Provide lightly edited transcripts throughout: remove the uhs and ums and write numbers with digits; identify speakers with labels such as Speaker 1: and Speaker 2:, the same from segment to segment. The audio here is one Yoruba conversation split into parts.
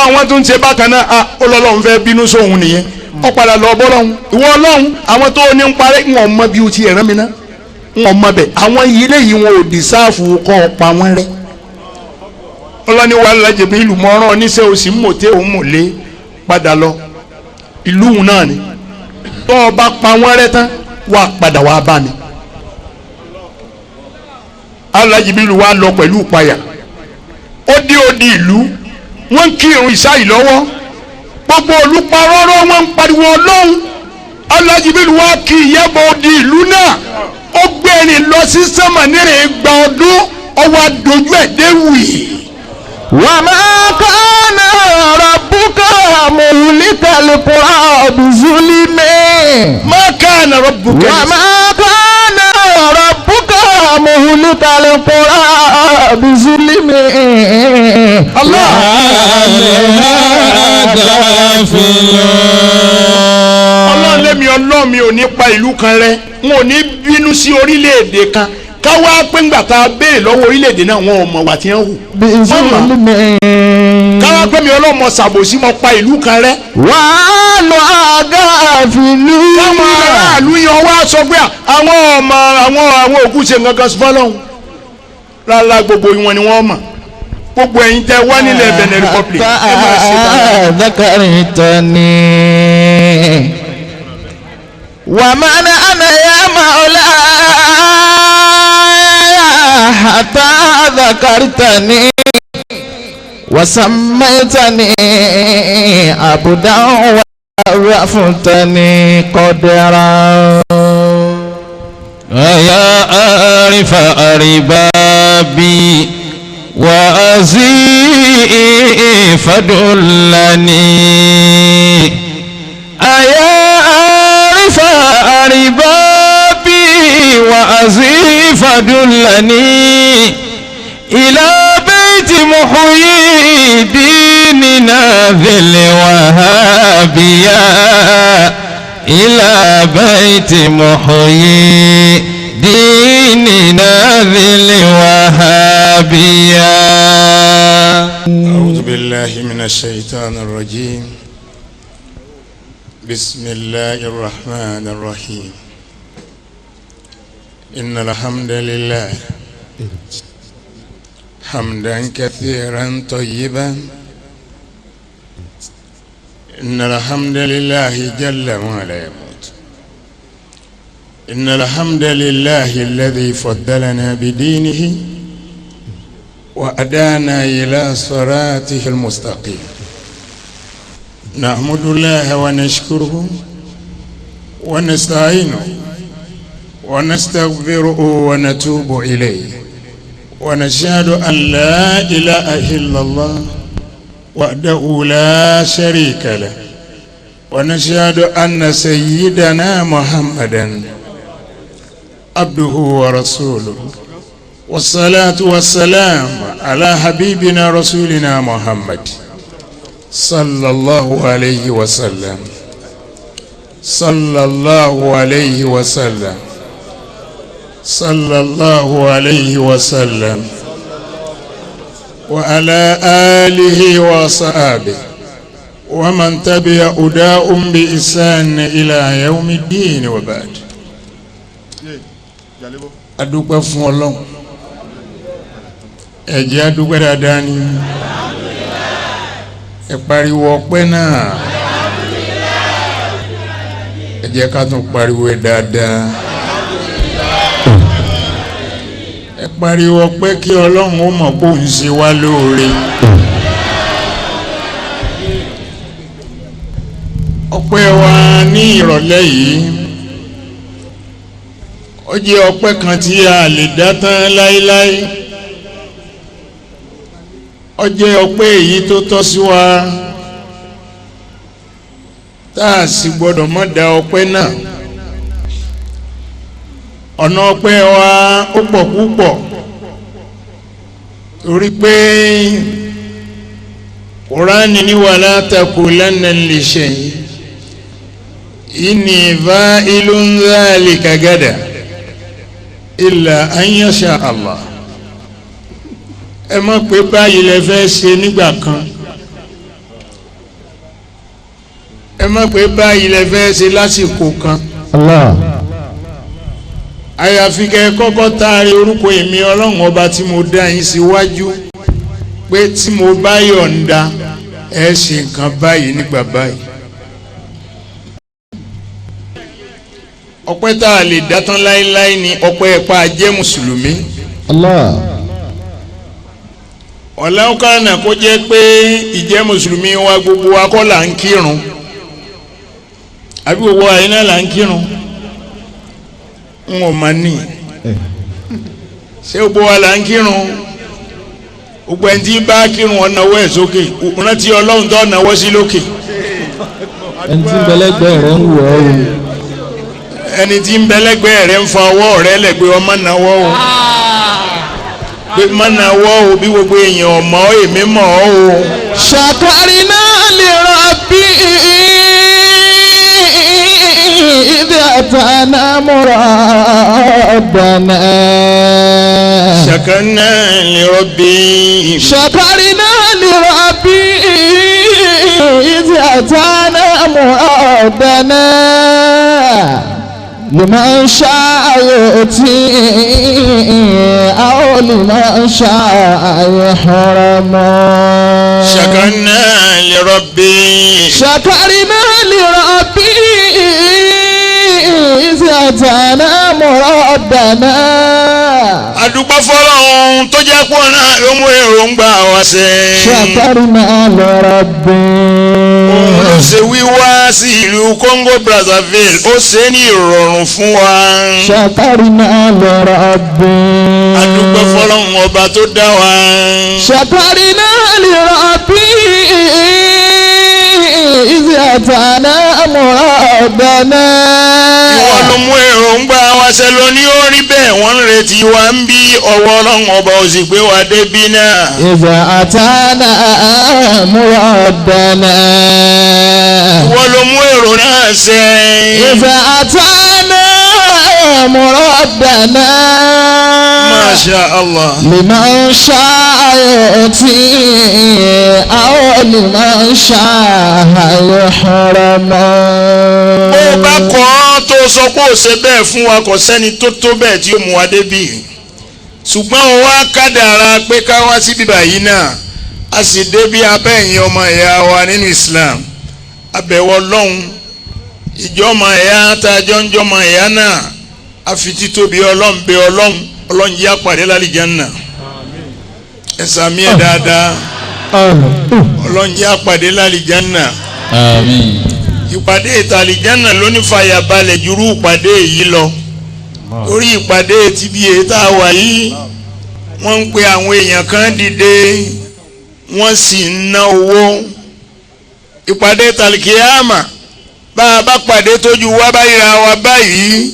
Speaker 1: àwọn tó ń ṣe bákan náà Ọlọ́run fẹ́ bínú sóhun nìyẹn ó padà lọ bọ́ lọ́hún ìwọ Ọlọ́run àwọn tó ní ń parẹ́ wọn mọ bí o ti ẹ̀rán mi ná wọn mọ bẹ́ẹ̀ àwọn yìí léyìí wọn ò dìsáàfù kọ́ pa wọ́n rẹ́ ọlọ́ni wà lájẹ̀ bí ìlú mọ́rán oníṣẹ́ òsì mọ̀tẹ́ òun mọ̀lẹ́ padà lọ ìlú òun náà ni tó o bá pa wọ́n rẹ́ tán wà padà wà bá mi alájẹ̀ bí ìlú wa lọ pẹ̀lú ìpayà ó dé odi ìlú wọ́n ń kírun ìsáyì lọ́wọ́ gbogbo olùparọ́rọ́ wọ́n ń pariwo Ọlọ́run alájẹ̀ bí ìlú wa kí ìyẹ́bọ̀ odi ìlú náà ó gbé ẹni lọ sí sánmà nírìn gba ọdún ọwọ́ àdójú ẹ̀ dé wì.
Speaker 2: وما كان ربك مهلك القرى بظلم
Speaker 1: ما كان ربك
Speaker 2: وما كان ربك مهلك القرى بظلم
Speaker 1: الله Ọlọ́run lẹ́mi Ọlọ́run mi ò ní pa ìlú kan rẹ́ wọn ò ní bínú sí orílẹ̀-èdè kan káwá pé ńgbà tá a béèrè lọ́wọ́ orílẹ̀-èdè náà wọn ò mọ̀ wà tí wọ́n hù. káwá pé mi ọlọ́mọ ṣàbòsí mo pa ìlú kan rẹ́.
Speaker 2: wàá lọ àga àfìlú.
Speaker 1: káwọn aráàlú yan wá sọ pé àwọn òkú ṣe nǹkan kan fọlọ́hún. rárá gbogbo wọn ni wọ́n mọ̀ gbogbo ẹ̀yin tẹ́ wá nílẹ̀ Benin Republic ẹ máa ṣe báyìí.
Speaker 2: ذكرتني ومن أنا يا مولاي حتى ذكرتني وسميتني عبدا وعرفتني قدرا
Speaker 3: يا عارف أربابي وأزي فدلني يا عارف أربابي وأزي فدلني إلى بيت محيي ديننا ذي الوهابية إلى بيت محيي ديننا ذي الوهابية.
Speaker 1: أعوذ بالله من الشيطان الرجيم. بسم الله الرحمن الرحيم. إن الحمد لله حمدا كثيرا طيبا. إن الحمد لله جل وعلا يموت. إن الحمد لله الذي فضلنا بدينه وأدانا إلى صراطه المستقيم. نحمد الله ونشكره ونستعينه ونستغفره ونتوب إليه ونشهد أن لا إله إلا الله وحده لا شريك له ونشهد أن سيدنا محمدا عبده ورسوله والصلاة والسلام على حبيبنا رسولنا محمد صلى الله عليه وسلم صلى الله عليه وسلم صلى الله عليه وسلم وعلى آله وصحابه ومن تبع هداهم بإحسان إلى يوم الدين وبعد. adúpẹ́ fún Ọlọ́run ẹ jẹ́ adúpẹ́ dáadáa ni ẹ pariwo ọpẹ́ náà ẹ jẹ́ ká tún pariwo ẹ dáadáa ẹ pariwo ọpẹ́ kí Ọlọ́run ó mọ̀ pé òun ṣe wá lóore. ọpẹ́ wa ní ìrọ̀lẹ́ yìí ó jẹ́ ọpẹ́ kan tí a lè dá tán láíláí. ó jẹ́ ọpẹ́ èyí tó tọ́ sí wa tá a sì gbọ́dọ̀ mọ́ dá ọpẹ́ náà. ọ̀nà ọpẹ́ wa ó pọ̀ púpọ̀ torí pé Kùránì ní wala taqulanna li shay'in inni fa'ilun dhalika gada illa an yasha Allah. ẹ má pé báyìí lẹ fẹ́ ṣe nígbà kan má pé báyìí lẹ fẹ́ ṣe lásìkò kan.
Speaker 2: Allah.
Speaker 1: àyàfi kẹ́ kọ́kọ́ taari orúkọ èmi ọlọ́run ọba tí mo dá yín síwájú pé tí mo bá yọ̀ǹda ẹ ṣe nǹkan báyìí nígbà báyìí. ọpẹ́ tá a lè dá tán láéláé ni ọpẹ́ ẹ̀pá jẹ́ mùsùlùmí.
Speaker 2: Allah.
Speaker 1: ọ̀làwùkánà kó jẹ́ pé ìjẹ́ mùsùlùmí wa gbogbo wa kọ́ là ń kírun àbí gbogbo wa yìí náà là ń kírun n ò mà ní ṣé gbogbo wa là ń kírun gbogbo ẹni tí bá kírun ọ̀nà ọwọ́ ẹ̀ sókè rántí ọlọ́run tó ọ̀nà ọwọ́ sí lókè.
Speaker 2: ẹni tí ń bẹlẹ́gbẹ́ rẹ̀ ń wọ̀ ọ́.
Speaker 1: ẹni tí ń bẹlẹ́gbẹ́ rẹ̀ ń fa ọwọ́ rẹ̀ lẹ́gbẹ́ ọmọ náwó o pé má náwó o bí gbogbo èèyàn ọmọ èmi mọ̀ ọ́ o.
Speaker 2: ṣàkárínà lè rabbi ìdí àtàná muradana.
Speaker 1: ṣàkárínà lè rabbi.
Speaker 2: ṣàkárínà lè rabbi ìdí àtàná muradana. لمن شاء يؤتي أو لمن شاء يحرم.
Speaker 1: شكرنا لربي.
Speaker 2: شكرنا لربي إذ أتانا مرادنا.
Speaker 1: adúpẹ́ fọ́lọ́run tó jẹ́ pọ̀ náà ló mú èròǹgbà wá ṣẹ.
Speaker 2: شكرنا لربي.
Speaker 1: òun ló ṣe wíwá sí ìlú Congo Brazzaville ó ṣe ní ìrọ̀rùn fún wa.
Speaker 2: شكرنا لربي.
Speaker 1: adúpẹ́ fọ́lọ́run ọba tó dá wa.
Speaker 2: شكرنا لربي إذ أتانا مرادنا.
Speaker 1: ìwọ ló mú èròǹgbà wá ṣẹ lọ ní orí bẹ́ẹ̀ wọ́n ń retí wa ń bí ọwọ́ ọlọ́run ọba ó sì gbé wa débi náà.
Speaker 2: إذ أتانا مرادنا.
Speaker 1: ìwọ ló mú èrò náà ṣẹ.
Speaker 2: إذ أتانا مرادنا.
Speaker 1: Masha Allah.
Speaker 2: لمن شاء يؤتي أو لمن شاء يحرم.
Speaker 1: bó o bá kọ́ tó sọ pé ó ṣe bẹ́ẹ̀ fún wa kò sẹ́ni tó tó bẹ́ẹ̀ tí ó mú wa débi ṣùgbọ́n ó wá kádàrá pé ká wá sí bíbá yìí náà a sì débi abẹ́yìn ọmọ ìyá wa nínú Islam abẹ́wọ̀ lọ́hùn ìjọ́mọ ìyá tá a jọ ń jọmọ ìyá náà a fi títóbi ọlọ́run bẹ ọlọ́run yí àpàdé lálìjánnà ẹ̀sà mi ẹ̀ dáadáa ọlọ́run yí àpàdé lálìjánnà.
Speaker 3: Àmín.
Speaker 1: ìpàdé ìtàlìjánà ló ní fàyàbalẹ̀ jùrú ìpàdé yìí lọ torí ìpàdé tí bí èyí tá a wà yìí wọ́n ń pe àwọn èèyàn kan dìde wọ́n sì ń ná owó ìpàdé tàlìkìyàmà bá a bá pàdé tójú wá báyìí ra wa báyìí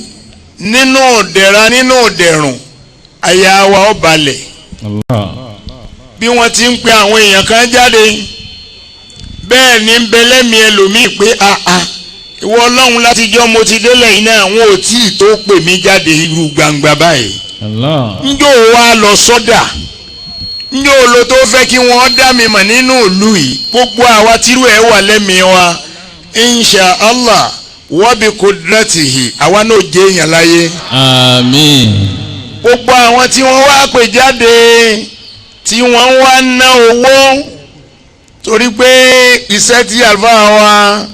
Speaker 1: nínú ìdẹ̀ra nínú ìdẹ̀rùn àyà wa ó balẹ̀ bí wọ́n ti ń pe àwọn èèyàn kan jáde bẹ́ẹ̀ ni ń bẹ lẹ́mí ẹlòmíì pé ìwọ ọlọ́run láti jọ́ mo ti délẹ̀ yìí náà wọn ò tí ì tó pè mí jáde irú gbangba báyìí. njó wa lọ sọ́dà njó lo tó fẹ́ kí wọ́n dá mi mọ̀ nínú ìlú yìí gbogbo àwa tírú ẹ̀ wà lẹ́mí wa insha allah wa bi kudratihi àwa náà jẹ́ èèyàn láyé.
Speaker 3: Àmín.
Speaker 1: gbogbo àwọn tí wọ́n wá pè jáde tí wọ́n wá ná owó torí pé iṣẹ́ tí àlùfáà wa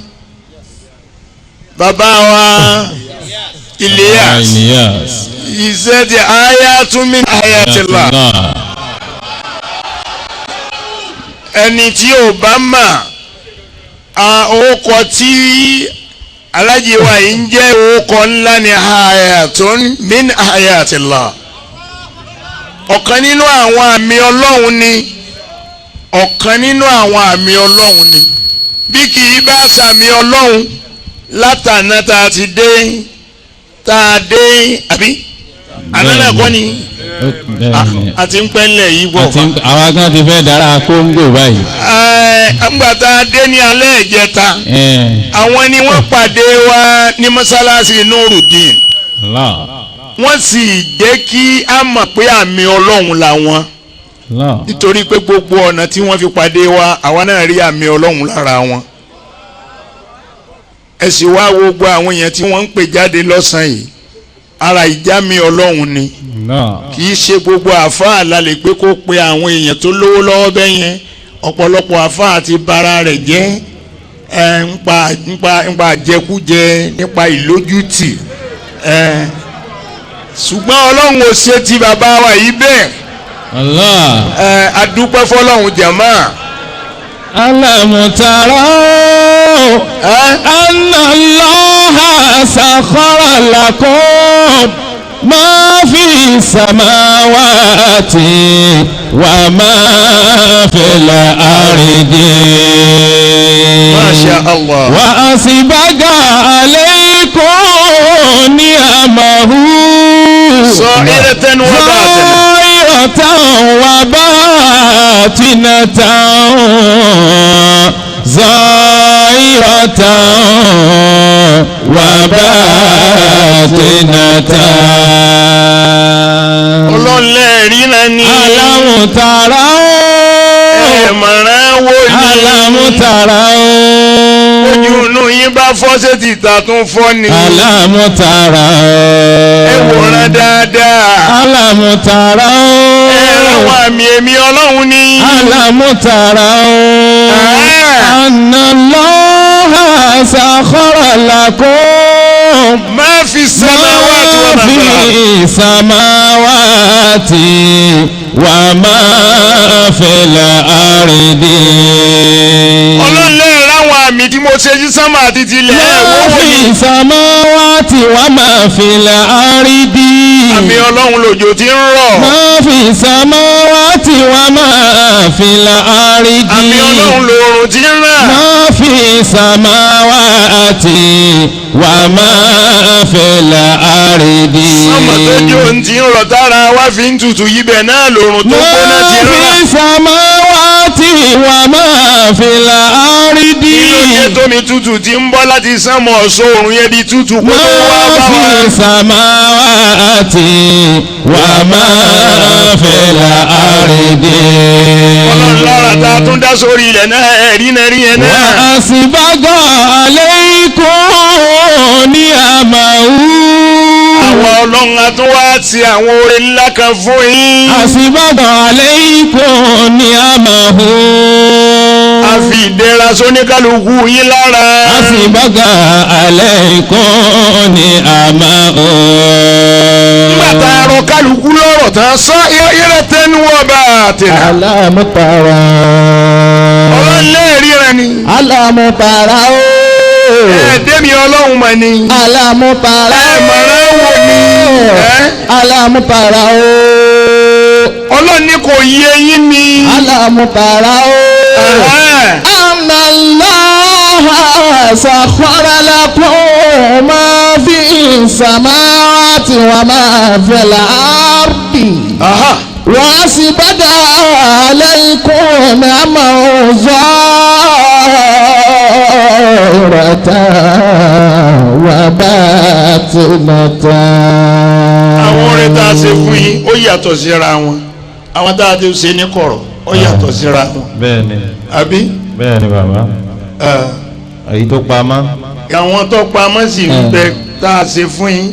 Speaker 1: bàbá wa Ilyas iṣẹ́ tí ayatun min ayatillah ẹni tí ò bá mà orúkọ tí alájí wa yìí ń jẹ́ orúkọ ńlá ní ayatun min ayatillah ọ̀kan nínú àwọn àmì ọlọ́run ni ọ̀kan nínú àwọn àmì ọlọ́run ni bí kì í bá sàmì ọlọ́run látàná tá a ti dé tá a dé àbí ànánà kọ́ ni àti ń pẹ́ńlẹ̀ yìí bọ̀ fà.
Speaker 3: àwa gan ti fẹ́ dára Congo báyìí.
Speaker 1: àgbà tá a dé ní alẹ́ ìjẹta àwọn ni wọ́n pàdé wa ní mọ́sálásí Nurudeen wọ́n sì jẹ́ kí a mọ̀ pé àmì ọlọ́run làwọn nítorí pé gbogbo ọ̀nà tí wọ́n fi pàdé wa àwa náà rí àmì ọlọ́run lára wọn. ẹ sì wá gbogbo àwọn èèyàn tí wọ́n ń pè jáde lọ́sàn-án yìí ara ìjámi ọlọ́run ni kì í ṣe gbogbo àfáà la lè pé kó pe àwọn èèyàn tó lówó lọ́wọ́ bẹ́ẹ̀ yẹn ọ̀pọ̀lọpọ̀ àfáà ti bara rẹ̀ jẹ́ nípa àjẹkújẹ nípa ìlójútì ṣùgbọ́n ọlọ́run ò ṣe ti bàbá wa yìí bẹ́ẹ̀ adúpẹ́ fọlọ́run jàmá.
Speaker 2: alamutara anna Allaha sakhara lakum ma fi samawati wa ma fil ardi.
Speaker 1: Masha Allah.
Speaker 2: Wa asibaga alaykum ni'amahu
Speaker 1: zahiratan wa
Speaker 2: batinatan zahiratan wa batinatan.
Speaker 1: ọlọ́lẹ́rìí náà ni.
Speaker 2: alamutara
Speaker 1: ẹ̀mọ̀ràn wo ni.
Speaker 2: alamutara
Speaker 1: ojú inú yín bá fọ́ ṣé ti ta tún fọ́ ni.
Speaker 2: alamutara
Speaker 1: ẹ wòran dáadáa.
Speaker 2: alamutara
Speaker 1: ẹ ráwọn àmì èmi ọlọ́run ni.
Speaker 2: alamutara anna Allaha sakhara lakum
Speaker 1: ma fi samawati wa ma fil ardi.
Speaker 2: samawati wa ma fil ardi.
Speaker 1: ọlọ́lẹ́ ráwọn àmì tí mo ṣe sí sánmà àti tilẹ̀ ẹ̀ wọ́n wò ní.
Speaker 2: samawati wa ma fil ardi.
Speaker 1: àmì ọlọ́run lòjò tí ń rọ̀.
Speaker 2: ma fi samawati wa ma fil ardi.
Speaker 1: àmì ọlọ́run lòrùn tí ń rà.
Speaker 2: ma fi samawati wa ma fil ardi.
Speaker 1: sánmà tó jó ń ti ń rọ̀ tára wá fi ń tutù yíbẹ̀ náà lòrùn tó gbóná ti ń rà.
Speaker 2: ma fi samawati wa ma fil ardi.
Speaker 1: kí ló jẹ́ tómi tutù tí ń bọ́ láti sánmà ọ̀ṣọ́ òrùn yẹn di tutù kó tó wá bá wa.
Speaker 2: ma fi samawati wa ma fil ardi.
Speaker 1: ọlọ́run lọ́ra tá a tún dá sórí ilẹ̀ náà ẹ̀rí náà rí yẹn náà.
Speaker 2: wa asbaga alaykum ni'amahu.
Speaker 1: àwọn ọlọ́run a tún wá ti àwọn oore ńlá kan fún yín.
Speaker 2: asbaga alaykum ni'amahu.
Speaker 1: a fi ìdẹ̀ra sóníkálukú yín lára.
Speaker 2: asbaga alaykum ni'amahu.
Speaker 1: nígbà tá a rọ kálukú lọ́rọ̀ tán sọ yẹ́rẹ́ tẹ́nu wọ́n bá a tẹ̀lé.
Speaker 2: alamutara
Speaker 1: ọlọ́lẹ́rìí rẹ ni.
Speaker 2: alamutara o.
Speaker 1: ẹ̀ẹ́dẹ́mi ọlọ́run mọ̀ ni.
Speaker 2: alamutara
Speaker 1: ẹ̀mọ̀ràn wò ni.
Speaker 2: alamutara o.
Speaker 1: ọlọ́ni kò yé yín ni.
Speaker 2: alamutara o. anna Allaha sakhara lakum ma fi samawati wa ma fil ardi. wa asbaga alaykum ni'amahu zahiratan wa batinatan.
Speaker 1: àwọn orin tá a ṣe fún yín ó yàtọ̀ síra wọn àwọn tá a ti ṣe ní kọ̀rọ̀ ó yàtọ̀ síra wọn.
Speaker 2: bẹ́ẹ̀ni
Speaker 1: àbí.
Speaker 2: bẹ́ẹ̀ni bàbá èyí tó pamọ́.
Speaker 1: àwọn tó pamọ́ sí ń bẹ tá a ṣe fún yín.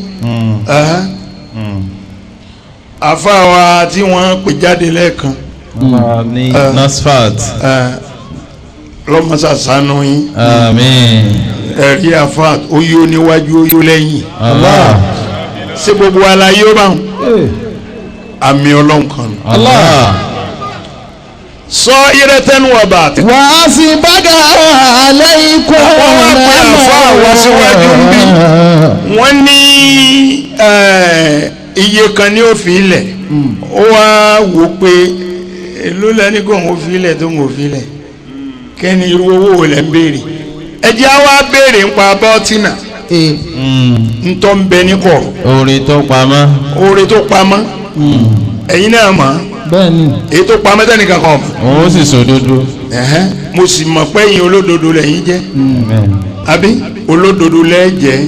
Speaker 1: àfáà tí wọ́n pè jáde lẹ́ẹ̀kan.
Speaker 2: ní nasfat.
Speaker 1: lọ́mọ́sàsánú yín.
Speaker 2: àmín.
Speaker 1: ẹ̀rí àfáà ó yó níwájú ó yó lẹ́yìn.
Speaker 2: Allah.
Speaker 1: ṣé gbogbo alayé ó bá wọn. àmì ọlọ́run kan.
Speaker 2: Allah.
Speaker 1: sọ irẹ́tẹ́nu ọba àti.
Speaker 2: wà á sì bága alaykum.
Speaker 1: wọ́n wá pé àfáà wá síwájú ń bí. wọ́n ní iye kan ní ó fi ilẹ̀ ó wá wò pé èló lẹ́ni kò ń fi ilẹ̀ tó ń fi ilẹ̀ kẹ́ni irú owó wò lẹ́ ń béèrè ẹ jẹ́ á wá béèrè nípa bọ́tínà ntọ́ ń bẹ ní kọ̀
Speaker 2: oore tó pamọ́.
Speaker 1: oore tó pamọ́ ẹ̀yin náà mọ̀
Speaker 2: bẹ́ẹ̀ni.
Speaker 1: èyí tó pamọ́ tẹ́nìkan kan mọ̀
Speaker 2: òun sì sòdodo.
Speaker 1: mo sì mọ̀ pé ẹ̀yin olódodo lẹ́yìn jẹ́ àbí olódodo lẹ́jẹ́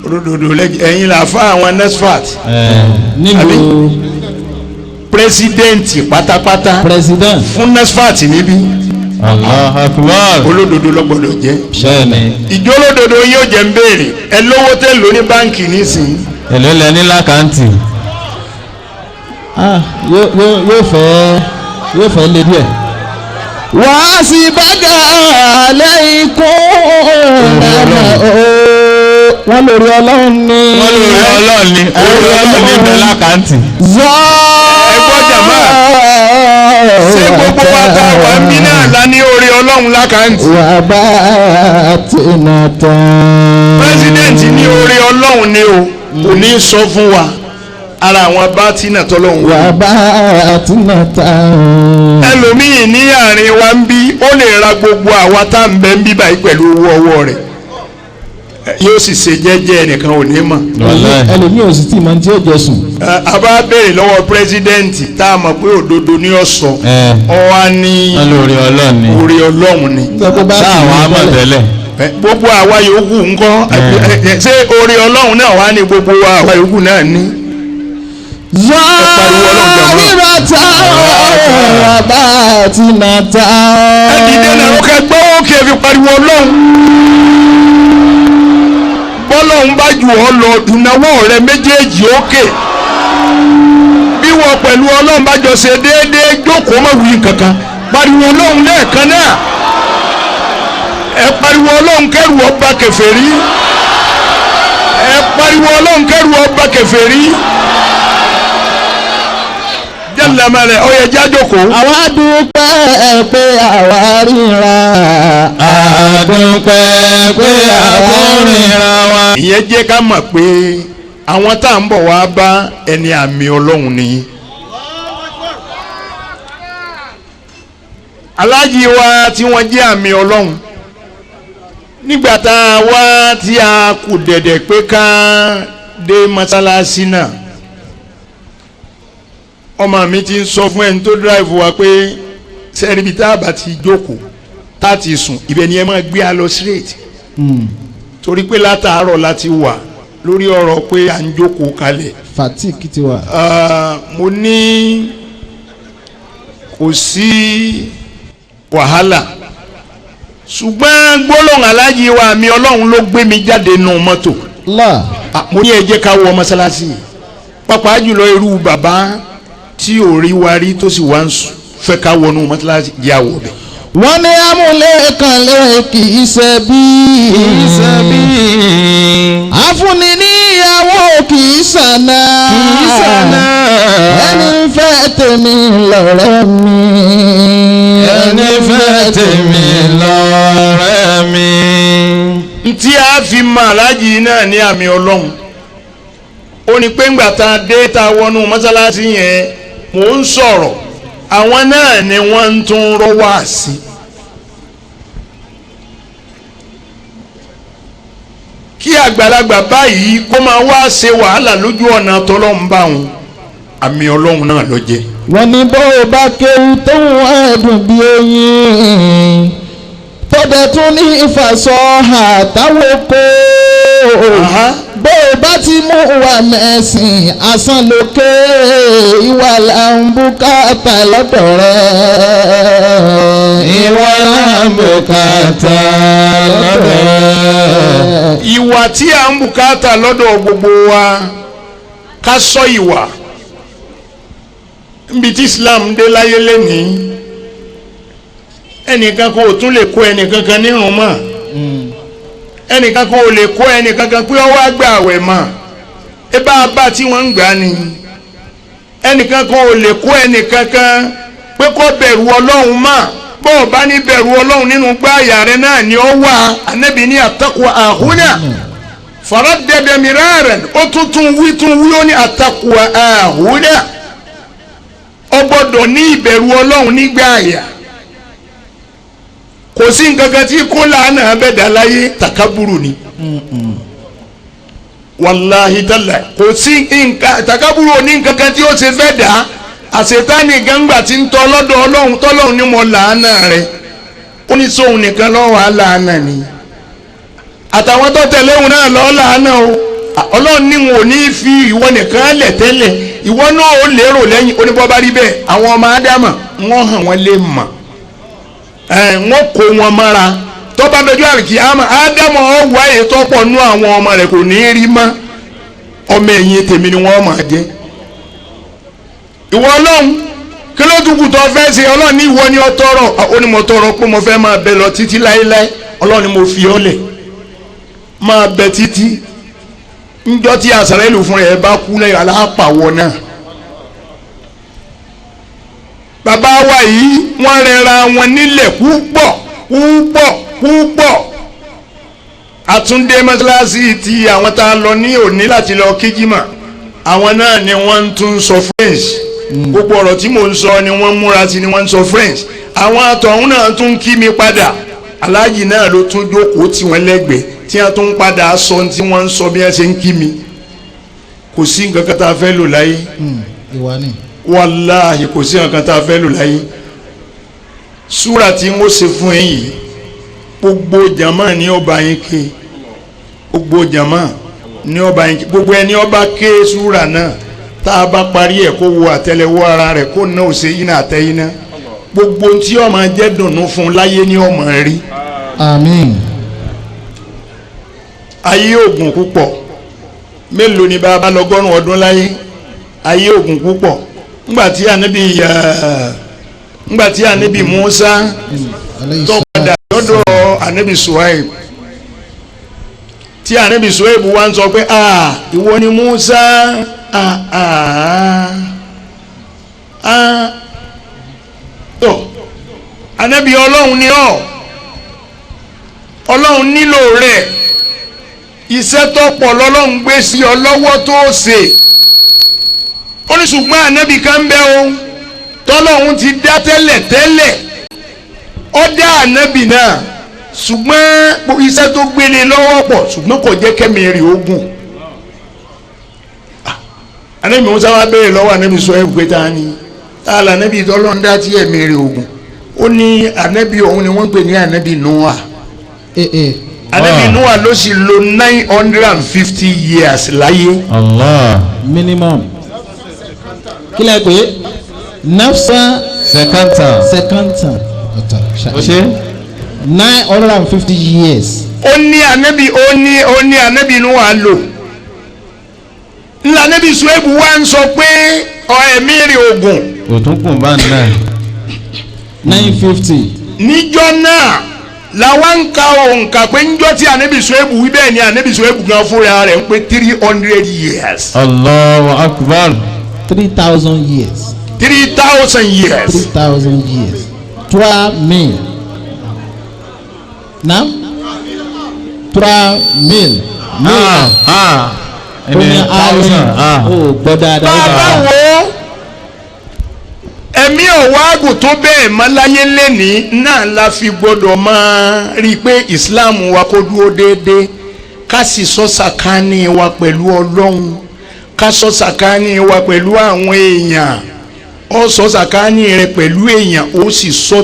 Speaker 1: olódodo lẹ́jẹ́ ẹ̀yin là fún àwọn NASFAT
Speaker 2: nílùú
Speaker 1: pírẹsidẹ́ǹtì pátápátá
Speaker 2: president
Speaker 1: fún NASFAT níbí
Speaker 3: Allahu Akbar.
Speaker 1: olódodo lọ́gbọ́dọ̀ jẹ́.
Speaker 3: Bẹ́ẹ̀ni.
Speaker 1: ìjọ olódodo yóò jẹ́ ń béèrè ẹ lówó tẹ́ lò ní báǹkì nísìnyí.
Speaker 3: Èló lẹ ní lákàntì.
Speaker 2: yóò fẹ́ lé díẹ̀. wàá sì bàgà alaykum wọ́n lórí ọlọ́run ní.
Speaker 3: Orí Ọlọ́run ní bẹ lákàntì.
Speaker 1: ẹgbọ́n jàmbá ṣé gbogbo wa ta wà ń bí náà lá ní orí ọlọ́run lákàntì.
Speaker 2: wà bá tẹ̀nà tán.
Speaker 1: pírẹsidẹ́ǹtì ní orí ọlọ́run ni o kò ní sọ fún wa ara àwọn bátínà tọ́lọ́run.
Speaker 2: wà bá tẹ̀nà tán.
Speaker 1: ẹlòmíì ní àárín wa ń bí ó lè ra gbogbo àwa tá à ń bẹ ń bí báyìí pẹ̀lú owó ọwọ́ rẹ̀ yóò sì ṣe jẹ́jẹ́ ẹnìkan ò ní mọ̀.
Speaker 2: ẹlòmíì ò sì tí ì máa ń tí ó jẹ sùn.
Speaker 1: a bá béèrè lọ́wọ́ pírẹsidẹ́ǹtì tá a mọ̀ pé òdodo ní ọ̀sọ̀ ọ wá ní
Speaker 3: Orí Ọlọ́run ní.
Speaker 1: orí ọlọ́run ni.
Speaker 3: Sáwọn amọ̀tẹ́lẹ̀.
Speaker 1: gbogbo àwa yòókù ńkọ́ ṣé orí ọlọ́run náà wá ní gbogbo àwa yòókù náà ní.
Speaker 2: Zọ́ọ̀rìbàtà ọ̀rọ̀bà tí nà ta.
Speaker 1: ẹ dìde náà ó kẹ gbọ́ ó kẹ fi pariwo ọlọ́run. bọ́lọ́run bá jù ọ́ lọ dùnàwọ́ rẹ méjèèjì òkè. bí wọ́n pẹ̀lú ọlọ́run bá jọ ṣe déédéé jókòó má wí kankan pariwo ọlọ́run lẹ́ẹ̀kan náà. ẹ pariwo ọlọ́run kẹrù ọba kèfèrí. ẹ pariwo ọlọ́run kẹrù ọba kèfèrí. jẹ́lẹ̀mẹ́lẹ̀ ó yẹ jájòkó.
Speaker 2: àwa dúpẹ́ pé àwa ríra.
Speaker 3: Àdúpẹ́ pé àkórìíra wa.
Speaker 1: ìyẹn jẹ́ ká mọ̀ pé àwọn tá à ń bọ̀ wá bá ẹni àmì ọlọ́run nìyí. aláàjì wa tí wọ́n jẹ́ àmì ọlọ́run nígbà tá a wá tí a kù dẹ̀dẹ̀ pé ká dé mọ́sálásí náà ọmọ mi ti ń sọ fún ẹni tó drive wa pé sẹ́ẹ̀rìbí tá a bá ti jókòó tá a ti sùn ibẹ̀ ni ẹ máa gbé a lọ straight torí pé látàárọ̀ láti wà lórí ọ̀rọ̀ pé à ń jókòó kalẹ̀.
Speaker 2: fatigue ti wà.
Speaker 1: mo ní kò sí wàhálà ṣùgbọ́n gbólóhùn aláàjì wa mi ọlọ́run ló gbé mi jáde nù mọ́tò. mo ní ẹ jẹ́ ká wọ mọ́sálásí pàápàá jùlọ irú bàbá tí ò rí wa rí tó sì wá ń fẹ́ ká wọnú mọ́sálásí yà wọ̀ bẹ́ẹ̀.
Speaker 2: wọ́n ní amúlẹ̀kànlẹ̀ kì í ṣe bí. àfúnni níyàwó kì í ṣànà. ẹni fẹ́ tèmi lọ́rẹ́ mi.
Speaker 3: Ẹni fẹ́ tèmi lọ́rẹ́ mi.
Speaker 1: tí a fi mọ aláàjì náà ní àmì ọlọ́run ó ní pé ńgbà tá a dé tá a wọnú mọ́sálásí yẹn mò ń sọ̀rọ̀ àwọn náà ni wọ́n ń tún rọ́ wá sí. kí àgbàlagbà báyìí kó máa wá ṣe wàhálà lójú ọ̀nà tọ́lọ́run bá wọn àmì ọlọ́run náà ló jẹ́.
Speaker 2: wọ́n ní bó o bá kéwù tó ń ẹ̀dùn bí oyin tó dẹ̀ tún ní ìfàsọ́hà táwọn kó bó o bá ti mú wa mẹ́sìn asán lókè ìwà làǹbùkátà lọ́dọ̀ rẹ̀.
Speaker 3: Ìwà làǹbùkátà lọ́dọ̀ rẹ̀.
Speaker 1: ìwà tí à ń bùkátà lọ́dọ̀ gbogbo wa ká sọ ìwà níbi tí Islam dé láyé lẹ́nìí ẹnìkan kan ò tún lè kó ẹnìkan kan nírun mọ́ ẹnìkan kan ò lè kó ẹnìkan kan pé ọwọ́ àgbà àwẹ̀ mọ́ ẹ bá tí wọ́n ń gbà ni ẹnìkan kan ò lè kó ẹnìkan kan pé kó bẹ̀rù Ọlọ́run mọ́ bó o bá ní bẹ̀rù Ọlọ́run nínú gbáàyà rẹ náà ni ó wà Ànábì ní àtàkùn àhúnà faraddada miraran ó tún wí ó ní àtàkùn àhúnà ó gbọ́dọ̀ ní ìbẹ̀rù Ọlọ́run nígbà àyà kò sí nǹkan kan tí kó làánà abẹ́dà láyé takaburu ni wàláhi tálà kò sí nǹkan takaburu ní nǹkan kan tí ó ṣe fẹ́ dà àṣetánì gangba tí ń tọ́ lọ́dọ̀ Ọlọ́run tọ́lọ́run ní mo làánà rẹ̀ ó ní sóhun nìkan lọ́wọ́ àlàánà ni àtàwọn tó tẹ̀lé òun náà lọ́ọ́ làánà o Ọlọ́run ní wọn ò ní fi ìwọ nìkan lẹ̀ tẹ́lẹ̀ ìwọ náà ó lérò lẹ́yìn oníbọ́ bá rí bẹ́ẹ̀ àwọn ọmọ ádámà wọ́n hàn wọ́n lè mọ̀ wọ́n kó wọn mọ́ra tọ́ba dọjọ́ àrìkí ádámù ọ̀wá ètò ọ̀pọ̀ nú àwọn ọmọ rẹ̀ kò ní í rí mọ́ ọmọ ẹ̀yìn tèmi ni wọ́n máa jẹ́. ìwọ ọlọ́run kí ló tún kù tó fẹ́ ṣe ọlọ́run ní ìwọ ni ọ tọrọ ó ní mo tọrọ pé mo fẹ́ máa bẹ lọ títí láéláé ọlọ́run ni mo fi ọ́ lẹ̀ máa bẹ títí njọ́ tí àṣàrẹ́lù fún ẹ̀ bá kú lẹ́yìn alápàwọ̀ náà. bàbá wa yìí wọ́n rẹra wọn nílẹ̀ púpọ̀ àtúndé mọ́sálásí tí àwọn tá a lọ ní òní láti lọ kíjímà àwọn náà ni wọ́n tún sọ French gbogbo ọ̀rọ̀ tí mò ń sọ ni wọ́n múra sí ni wọ́n ń sọ French àwọn àtọ̀hún náà tún kí mi padà aláàjì náà ló tún jókòó tí wọ́n lẹ́gbẹ̀ẹ́ tí wọ́n tún padà sọ tí wọ́n ń sọ bí wọ́n ṣe ń kí mi kò sí nǹkan kan tá a fẹ́ lò láyé wàláhì kò sí nǹkan tá a fẹ́ lò láyé súrà tí ń ó ṣe fún yín yìí gbogbo jama ni ọba yín ké gbogbo jama ni ọba yín ké gbogbo ẹni ọba ké súrà náà tá a bá parí ẹ̀ kó wo àtẹ́lẹwọ́ ara rẹ̀ kó náà ṣe yín náà àtẹ́yìn náà gbogbo tí ó máa jẹ́ dùnnú fún láyé ni ó máa rí.
Speaker 2: àmín.
Speaker 1: ayé ògùn púpọ̀ mélòó ni bàbá lọ́gọ́rùn ọdún láyé ayé ògùn púpọ̀ ngbàtí ànábì Musa tó padà lọ́dọ̀ ànábì Suhaib tí ànábì Suhaib wá ń sọ pé ìwọ ni Musa tó ànábì Ọlọ́run ni Ọlọ́run nílò rẹ̀ iṣẹ́ tó pọ̀ lọ́lọ́run gbé sí ọ lọ́wọ́ tó ṣe ó ní ṣùgbọ́n ànábì kan bẹ́ o tọ́lọ́run ti dá tẹ́lẹ̀ ó dá ànábì náà ṣùgbọ́n iṣẹ́ tó gbélé lọ́wọ́ pọ̀ ṣùgbọ́n kò jẹ́ kẹ́mi rí ogun ànábì Mùsá wá béèrè lọ́wọ́ ànábì Ṣuaibu pé ta ni tààlà ànábì tọ́lọ́run dá tí ẹ̀mí rí ogun ó ní ànábì òun ni wọ́n pè ní ànábì Noah ànábì Noah ló sì lò 950 years láyé.
Speaker 3: Allah.
Speaker 2: minimum kílẹ̀ pé nafsa
Speaker 3: Sekanta.
Speaker 2: o ṣe 950 years.
Speaker 1: ó ní ànábì Noah lò ńlá ànábì Ṣuaibu wá ń sọ pé ẹ̀mí rí ogun.
Speaker 3: òtúnkùn bá náà.
Speaker 2: 950.
Speaker 1: níjọ́ náà làwọn ń ka òǹkà pé njọ́ tí ànábì Ṣuaibu wí bẹ́ẹ̀ ni ànábì Ṣuaibu gan fúnra rẹ̀ ń pé 300 years.
Speaker 3: Allahu Akbar.
Speaker 2: 3,000 years.
Speaker 1: 3,000 years.
Speaker 2: 3,000 years. 3,000. Now? 3,000.
Speaker 3: Ẹni 1,000.
Speaker 2: Oh, gbọ́ dáadáa.
Speaker 1: bàbá wo ẹ̀mí ọ̀wá àgùn tó bẹ́ẹ̀ mọ́ láyé lẹ́ni náà la fi gbọ́dọ̀ máa rí i pé Islam wa kó dúró déédéé ká sì sọ sàkání wa pẹ̀lú Ọlọ́run ká sọ sàkání wa pẹ̀lú àwọn èèyàn ó sọ sàkání rẹ pẹ̀lú èèyàn ó sì sọ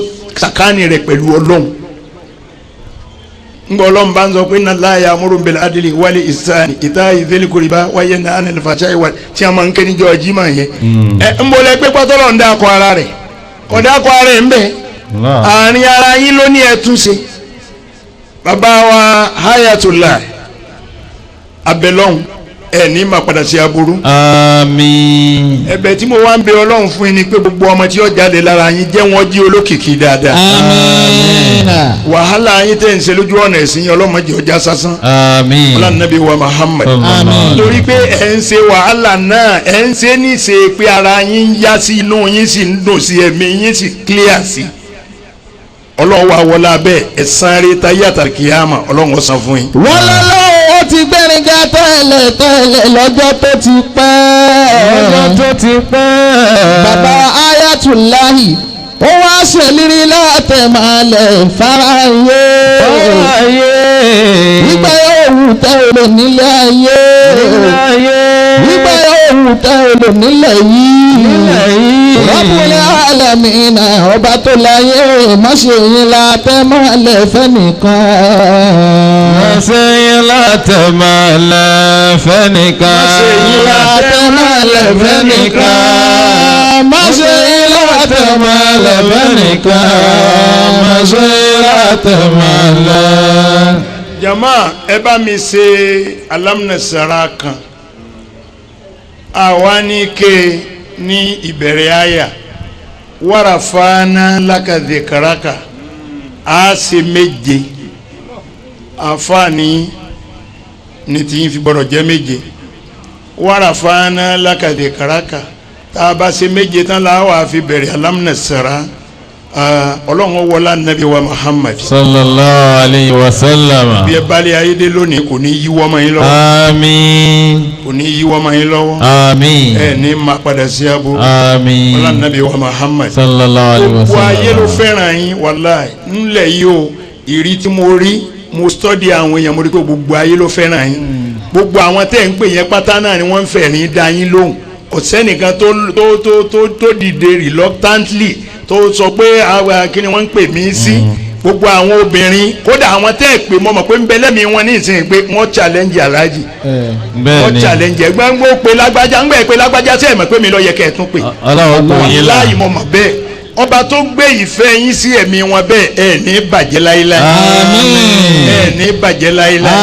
Speaker 1: sàkání rẹ pẹ̀lú Ọlọ́run ngbọ Ọlọ́run bá ń sọ pé inna Allaha ya'muru bil adli wal ihsani ita'i dhil qurba wa yanha 'anil fahsha'i wal tí a máa ń ké níjọ́ Jímọ̀ yẹn ń bọ̀ lẹ pé pátọ́lọ̀ ń dákọ̀ ara rẹ̀ kò dákọ̀ ara rẹ̀ ń bẹ̀ àárín ara yín ló ní ẹ̀túnṣe bàbá wa Hayatullah abẹ́lọ́hún ní máa padà sí aburú.
Speaker 3: Àmín.
Speaker 1: ẹ̀bẹ̀ tí mo wá ń bẹ Ọlọ́run fún yín ni pé gbogbo ọmọ tí ó jáde lára yín jẹ́ wọ́n jí olókìkí dáadáa.
Speaker 2: Àmín.
Speaker 1: wàhálà yín tẹ̀ ń ṣe lójú ọ̀nà ẹ̀sìn yín ọlọ́mọdé ọjà sásán.
Speaker 3: Àmín.
Speaker 1: ọlá nàbí wa Muhammad.
Speaker 2: Àmín.
Speaker 1: torí pé ẹ̀ ń ṣe wàhálà náà ẹ̀ ń ṣe ní ṣe pé ara yín yá sí inú yín sì ń dùn sí ẹ̀mí yín sì clear sí. Ọlọ́run wa wọlé abẹ́ ẹ̀san rẹ̀ táyé àtàkìyàmà Ọlọ́run ó san fún yín.
Speaker 2: wọ́n lọ́lọ́ ó ti gbẹ́rìngà tẹ́lẹ̀ lọ́jọ́ tó ti pẹ́. bàbá Ayatullahi ó wá ṣèlérí látẹ̀mọ́lẹ̀ fáráyé. nígbà yóò wù tẹ́ olè nílé ayé. nígbà yóò wù tẹ́ olè nílẹ̀ yìí. Rabbul alamin ọba tó láyé má ṣe yín látẹ̀mọ́lẹ̀ fẹ́nìkan.
Speaker 3: Má ṣe yín látẹ̀mọ́lẹ̀ fẹ́nìkan.
Speaker 2: Má ṣe yín látẹ̀mọ́lẹ̀ fẹ́nìkan. má ṣe látẹ̀mọ́lẹ̀ fẹ́nìkan má ṣe látẹ̀mọ́lẹ̀.
Speaker 1: jama ẹ bá mi ṣe alámùnẹ̀sára kan àwa ní ké ní ìbẹ̀rẹ̀ àyà wàràfáàná lákàdékàràkà á ṣe méje àǹfààní ní tí yín fi gbọ́dọ̀ jẹ́ méje wàràfáàná lákàdékàràkà tá a bá ṣe méje tán la wà fi bẹ̀rẹ̀ alámùnẹ̀sára ọlọ́run wọlá nàbí wa Muhammad
Speaker 3: sallallahu alayhi wa sallam.
Speaker 1: bí ẹ balẹ̀ ayédè lónìí kò ní yíwọ́ mọ́ yín lọ́wọ́.
Speaker 3: àmín.
Speaker 1: kò ní yíwọ́ mọ́ yín lọ́wọ́.
Speaker 3: àmín.
Speaker 1: ẹ ní ma padà sí abo.
Speaker 3: àmín.
Speaker 1: wọlá nàbí wa Muhammad
Speaker 3: sallallahu alayhi wa sallam.
Speaker 1: gbogbo ayé ló fẹ́ràn yín wàláì ńlẹ̀ yìí o ìrí tí mo rí mo stọ́dí àwọn èèyàn mo rí pé gbogbo ayé ló fẹ́ràn yín gbogbo àwọn tẹ́ ń pè yẹn pátá náà ni wọ́n ń fẹ́ ní dá yín lóhùn kò sẹ́nìkan tó dìde reluctantly tó sọ pé kí ni wọ́n ń pè mí sí gbogbo àwọn obìnrin kódà àwọn tẹ́ ẹ̀ pé mo mọ̀ pé ń bẹ lẹ́mìí wọn ní ìsìn pé wọ́n challenge aláàjì wọ́n challenge ẹgbẹ́ ń gbó pé lágbájá ń gbẹ́ pé lágbájá sẹ́ẹ̀ mọ̀ pé mi lọ yẹ kẹ́ ẹ̀ tún pè láàyè mo mọ̀ bẹ́ẹ̀ ọba tó gbé ìfẹ́ yín sí ẹ̀mí wọn bẹ́ẹ̀ ẹ̀ ní bàjẹ́ láíláí ẹ̀ ní bàjẹ́ láíláí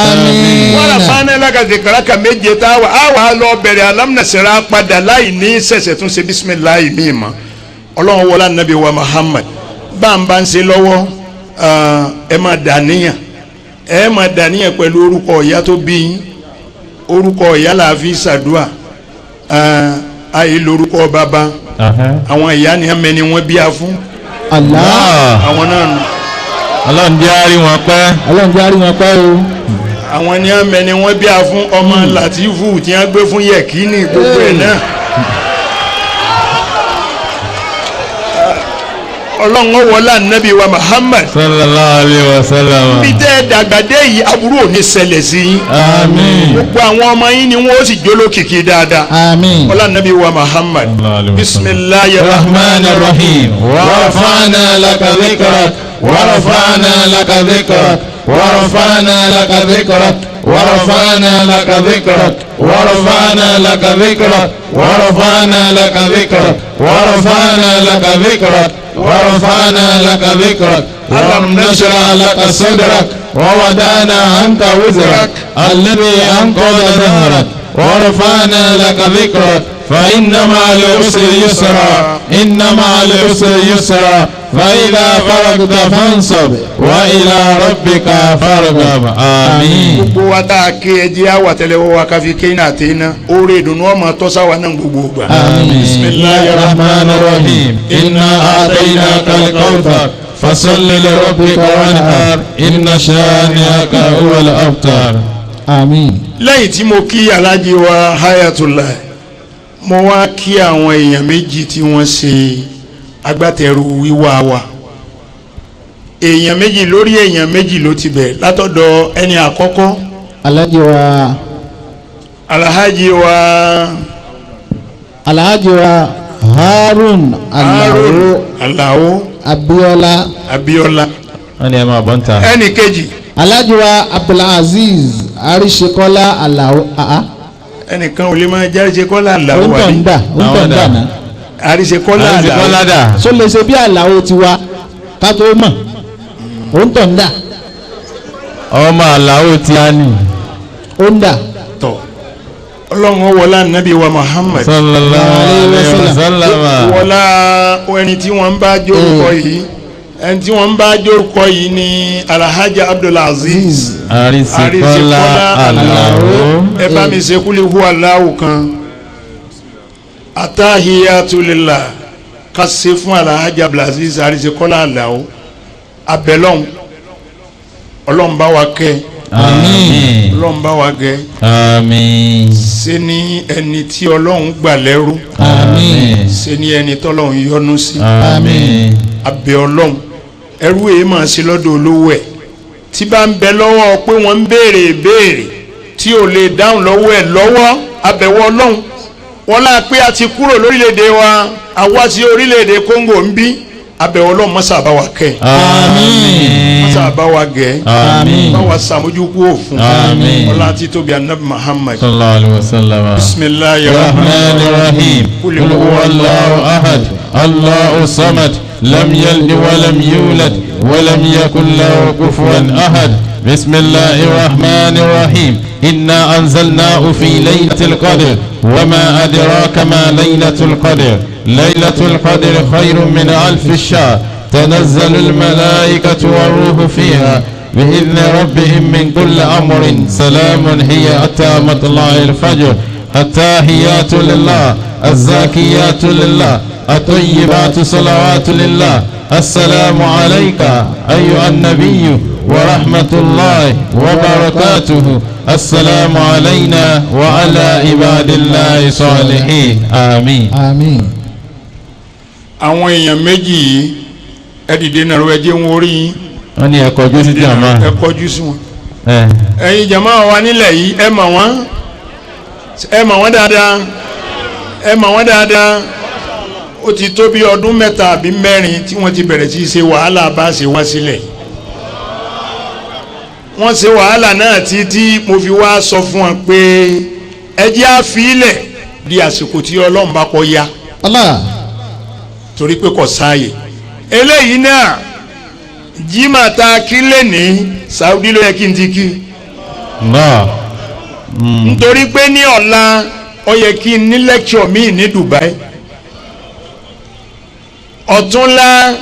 Speaker 1: wọ́n rà fáná lákàtí kàràkà méje tá a wà lọ bẹ̀rẹ̀ alámùnàṣẹ́ra padà láì ní sẹ̀sẹ̀ tún ṣe bísímìláì mí mọ́ ọlọ́run wọlá nàbí wa Muhammad bá ń ṣe lọ́wọ́ ẹ máa dàníyàn pẹ̀lú orúkọ ìyá tó bí yín orúkọ ìyá là á fi ṣàdúà ayé lórúkọ bàbá àwọn ìyá ni ẹmẹni wọn bí a fún
Speaker 2: Allah
Speaker 1: àwọn náà nù.
Speaker 3: ọlọ́run jẹ́ àárí wọn pẹ́.
Speaker 2: ọlọ́run jẹ́ àárí wọn pẹ́ o.
Speaker 1: àwọn ni ẹmẹni wọn bí a fún ọmọ Latifu tí wọn gbé fún Yẹkínì gbogbo ẹ̀ náà. ọlọ́run wọlá nàbí wa Muhammad
Speaker 3: sallallahu alayhi wa sallam.
Speaker 1: bí tẹ́ ẹ dàgbàdé yìí aburú ò ní ṣẹlẹ̀ sí yín.
Speaker 3: àmín.
Speaker 1: gbogbo àwọn ọmọ yín ni wọ́n ó sì jólókìkí dáadáa.
Speaker 2: àmín.
Speaker 1: wọlá nàbí wa Muhammad bismillahir rahmanir rahim.
Speaker 2: ورفعنا لك ذكرك ورفعنا لك ذكرك ورفعنا لك ذكرك ورفعنا لك ذكرك ورفعنا لك ذكرك ورفعنا لك ذكرك ورفعنا لك ذكرك ورفعنا لك ذكرك ألم نشرح لك صدرك ووضعنا عنك وزرك الذي أنقض ظهرك ورفعنا لك ذكرك فإن مع العسر يسرا إن مع العسر يسرا فإذا فرغت فانصب وإلى ربك فارغب آمين.
Speaker 1: gbogbo wa tá a ké ẹjẹ àwà tẹ́lẹ̀ wa ká fi kéyìn àti iná oore ìdùnnú ọmọ tọ́sá wa náà gbogbo gbà.
Speaker 2: آمين. بسم الله الرحمن الرحيم إنا أعطيناك الكوثر فصل لربك وانحر إن شانئك هو الأبتر. آمين.
Speaker 1: lẹ́yìn tí mo kí alájí wa Hayatullah mo wá kí àwọn èèyàn méjì tí wọ́n ṣe agbátẹrù wíwá wa èèyàn méjì lórí èèyàn méjì ló ti bẹ̀ látọ̀dọ̀ ẹni àkọ́kọ́
Speaker 2: Alhaji wa Alhaji wa Harun
Speaker 1: Alao Abiola
Speaker 3: wọ́n ní ẹ máa bọ́ ń ta.
Speaker 1: ẹni kejì
Speaker 2: Alhaji wa Abdulaziz Arisekola Alao
Speaker 1: ẹnìkan ò lè máa jáde kọ́lá Alao
Speaker 2: ó ń tọ̀ ń dà náà
Speaker 1: àríṣekọ́lá Alao
Speaker 3: dà.
Speaker 2: so lè ṣe bí Alao tiwa ká tó mọ̀ ó ń tọ̀ ń dà
Speaker 3: ọmọ Alao tí a ní.
Speaker 2: ó ń dà.
Speaker 1: tọ̀ ọlọ́run wọlá nàbí wa Muhammad
Speaker 3: sallallahu alayhi wa sallam.
Speaker 1: wọlá ẹni tí wọ́n ń bá jórúkọ yìí ẹni tí wọ́n ń bá jórúkọ yìí ni Alhaji Abdulaziz
Speaker 3: Arisekola Alao.
Speaker 1: ẹ bá mi ṣe kúlíhù Allahu kan atahiyatu lillah ká ṣe fún Alhaji Abdulaziz Arisekola Alao abẹ́lọ́hún ọlọ́run bá wa kẹ́
Speaker 3: àmín.
Speaker 1: ọlọ́run bá wa gẹ́
Speaker 3: àmín.
Speaker 1: ṣe ní ẹni tí ọlọ́run gbà lẹ́rú
Speaker 3: àmín.
Speaker 1: ṣe ní ẹni tọ́lọ́run yọ́nú sí
Speaker 3: àmín.
Speaker 1: abẹ́ ọlọ́run ẹrú èyí máa ṣe lọ́dọ̀ olówó ẹ̀ tí bá ń bẹ lọ́wọ́ pé wọ́n ń béèrè ìbéèrè tí ò lè dáhùn lọ́wọ́ ẹ̀ lọ́wọ́ abẹ́wọ́ ọlọ́run wọ́n láà pé a ti kúrò lórílẹ̀‐èdè wa àwa sí orílẹ̀‐èdè Congo ń bí abẹ́ ọlọ́run mọ́sá bá wa kẹ́
Speaker 3: Àmín.
Speaker 1: mọ́sá bá wa gẹ̀
Speaker 3: Àmín.
Speaker 1: bá wa sàmójúkú òfun
Speaker 3: Àmín.
Speaker 1: ọlá tí tóbi anabi Muhammad.
Speaker 3: sallallahu alaihi wasallam.
Speaker 1: bismillahir
Speaker 3: rahmanir rahim.
Speaker 1: Qul
Speaker 3: qul huwallahu ahad. Allahu samad. lam yalid wa lam yulad wa lam yakul lahu kufuwan ahad. bismillahir rahmanir rahim. inna anzalnahu fi laylatil qadr wa ma adraka ma laylatul qadr. laylatul qadr khayrun min alfi shahr. تنزل الملائكة والروح فيها بإذن ربهم من كل أمر سلام هي حتى مطلع الفجر. التحيات لله الزاكيات لله الطيبات صلوات لله. السلام عليك أيها النبي ورحمة الله وبركاته. السلام علينا وعلى عباد الله الصالحين. آمين.
Speaker 2: àmín.
Speaker 1: àwọn èèyàn méjì yìí ẹ dìde náà ẹ jẹ́ wọn orí yín.
Speaker 3: wọ́n ní ẹ̀kọ́ ojú sí jàmá.
Speaker 1: ẹ kọjú sí wọn. ẹ̀yin jàmá wa nílẹ̀ yìí ẹ mọ̀ wọ́n dáadáa ẹ mọ̀ wọ́n dáadáa. ó ti tó bí ọdún mẹ́ta àbí mẹ́rin tí wọ́n ti bẹ̀rẹ̀ sí ṣe wàhálà bá ṣe wá sílẹ̀. wọ́n ṣe wàhálà náà títí mo fi wá sọ fún wọn pé ẹ jẹ́ àfilẹ̀ di àsìkò tí Ọlọ́run bá kọ́ ya.
Speaker 2: Allah.
Speaker 1: torí pé kò sáàyè. eléyìí náà jimá ta kí lè ní Saudi ló yẹ kí n ti kí. nítorí pé ní ọ̀la ó yẹ kí n ní lecture míì ní Dubai. ọ̀túnla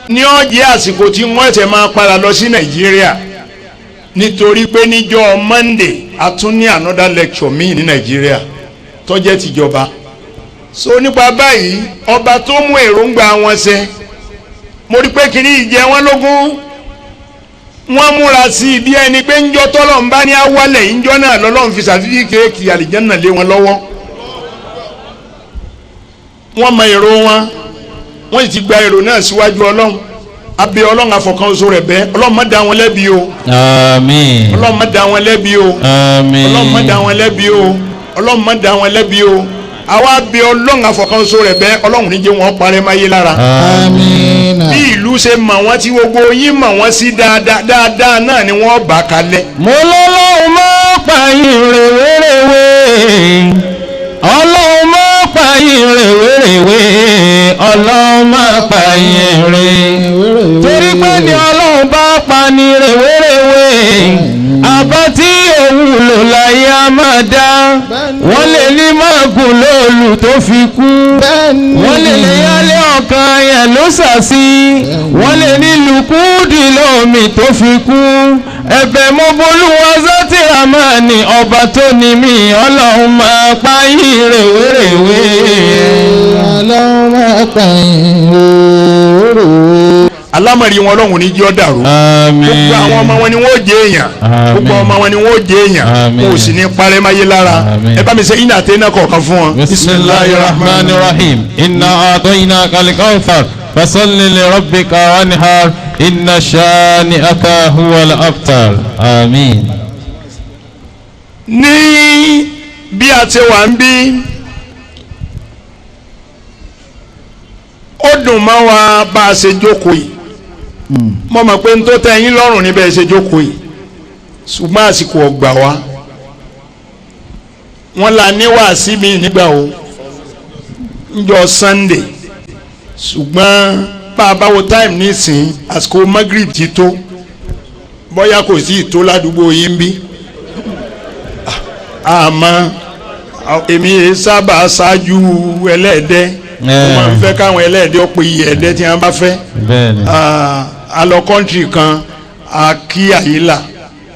Speaker 1: ní ó jẹ́ àsìkò tí wọ́n ṣe máa padà lọ sí Nàìjíríà nítorí pé níjọ́ Monday a tún ní another lecture míì ní Nàìjíríà tó jẹ́ tìjọba. so nípa báyìí ọba tó mú èròǹgbà wọn ṣẹ mo rí pé kìíní ìjẹ wọn lógún wọn múra sí i bí ẹni pé ńjọ́ tọ́lọ́run bá ní awálẹ̀ ìjọ náà lọ́lọ́run fi sàtífíkẹ́ẹ̀tì àlìjánà lé wọn lọ́wọ́. wọ́n mọ èrò wọ́n sì ti gba èrò náà síwájú Ọlọ́run abẹ́ Ọlọ́run àfọkànso rẹ̀ bẹ́ẹ̀ Ọlọ́run má dá wọn lẹ́bi o.
Speaker 3: àmín.
Speaker 1: Ọlọ́run má dá wọn lẹ́bi o.
Speaker 3: àmín.
Speaker 1: Ọlọ́run má dá wọn lẹ́bi o. Ọlọ́run má dá wọn lẹ́bi o. àwa bẹ Ọlọ́run àfọkànso rẹ̀ bẹ́ẹ̀ Ọlọ́run ní jẹ́ wọn parẹ́ máyé lára.
Speaker 2: àmín.
Speaker 1: bí ìlú ṣe mọ̀ wọ́n tí gbogbo yín mọ̀ wọ́n sí dáadáa náà ni wọ́n bá kalẹ̀.
Speaker 3: mo lọ́lọ́run máa pààyàn rèwerèwe Ọlọ́run máa pààyàn rèwerèwe Ọlọ́run máa pààyàn rè torí pé ní Ọlọ́run bá pa ní rèwerèwe àbá tí òun lò láyé á máa dá wọ́n lè ní mágùn lóòlù tó fi kú wọ́n lè ní yálé ọ̀kan yẹn ló sàsí wọ́n lè ní lùkúdì lómi tó fi kú ẹ̀bẹ̀ mo bolúwa sátìrà máa ní ọba tó ní mi Ọlọ́run máa pa yín rèwerèwe
Speaker 2: Ọlọ́run máa pa yín rèwerèwe.
Speaker 1: alámọ̀rí wọn Ọlọ́run ní jọ́ dàrú.
Speaker 3: àmín.
Speaker 1: gbogbo àwọn ọmọ wọn ni wọ́n jẹ́ èèyàn. gbogbo ọmọ wọn ni wọ́n jẹ́ èèyàn.
Speaker 3: Àmín.
Speaker 1: kò sì ní parẹ́ máyé lára.
Speaker 3: Àmín.
Speaker 1: ẹ bá mi ṣe iná àtẹ́ná kọ̀ọ̀kan fún wọn.
Speaker 3: bismillahir rahmanir rahim inna a'tainaka al-kawthar fasalli li rabbika wanhar inna shani'aka huwal abtar. àmín.
Speaker 1: ní bí a ti wà ń bí ó dùn mọ́ wa bá a ṣe jókòó yìí mo mọ̀ pé n tó tẹ́ yín lọ́rùn níbẹ̀ ṣe jókòó yìí ṣùgbọ́n àsìkò ọgbà wa wọ́n la ní wàásí mi nígbà wo njọ́ Sunday ṣùgbọ́n bá a bá wo time nísìn àsìkò Maghrib ti tó bóyá kò sí ìtó ládùúgbò yín bí àmọ́ èmi sábà ṣáájú ẹlẹ́ẹ̀dẹ́ wọ́n máa ń fẹ́ káwọn ẹlẹ́ẹ̀dẹ́ ọ̀pọ̀ iye ẹ̀dẹ́ tí wọ́n bá fẹ́ a lọ kọ́ńtì kan a kí àyílà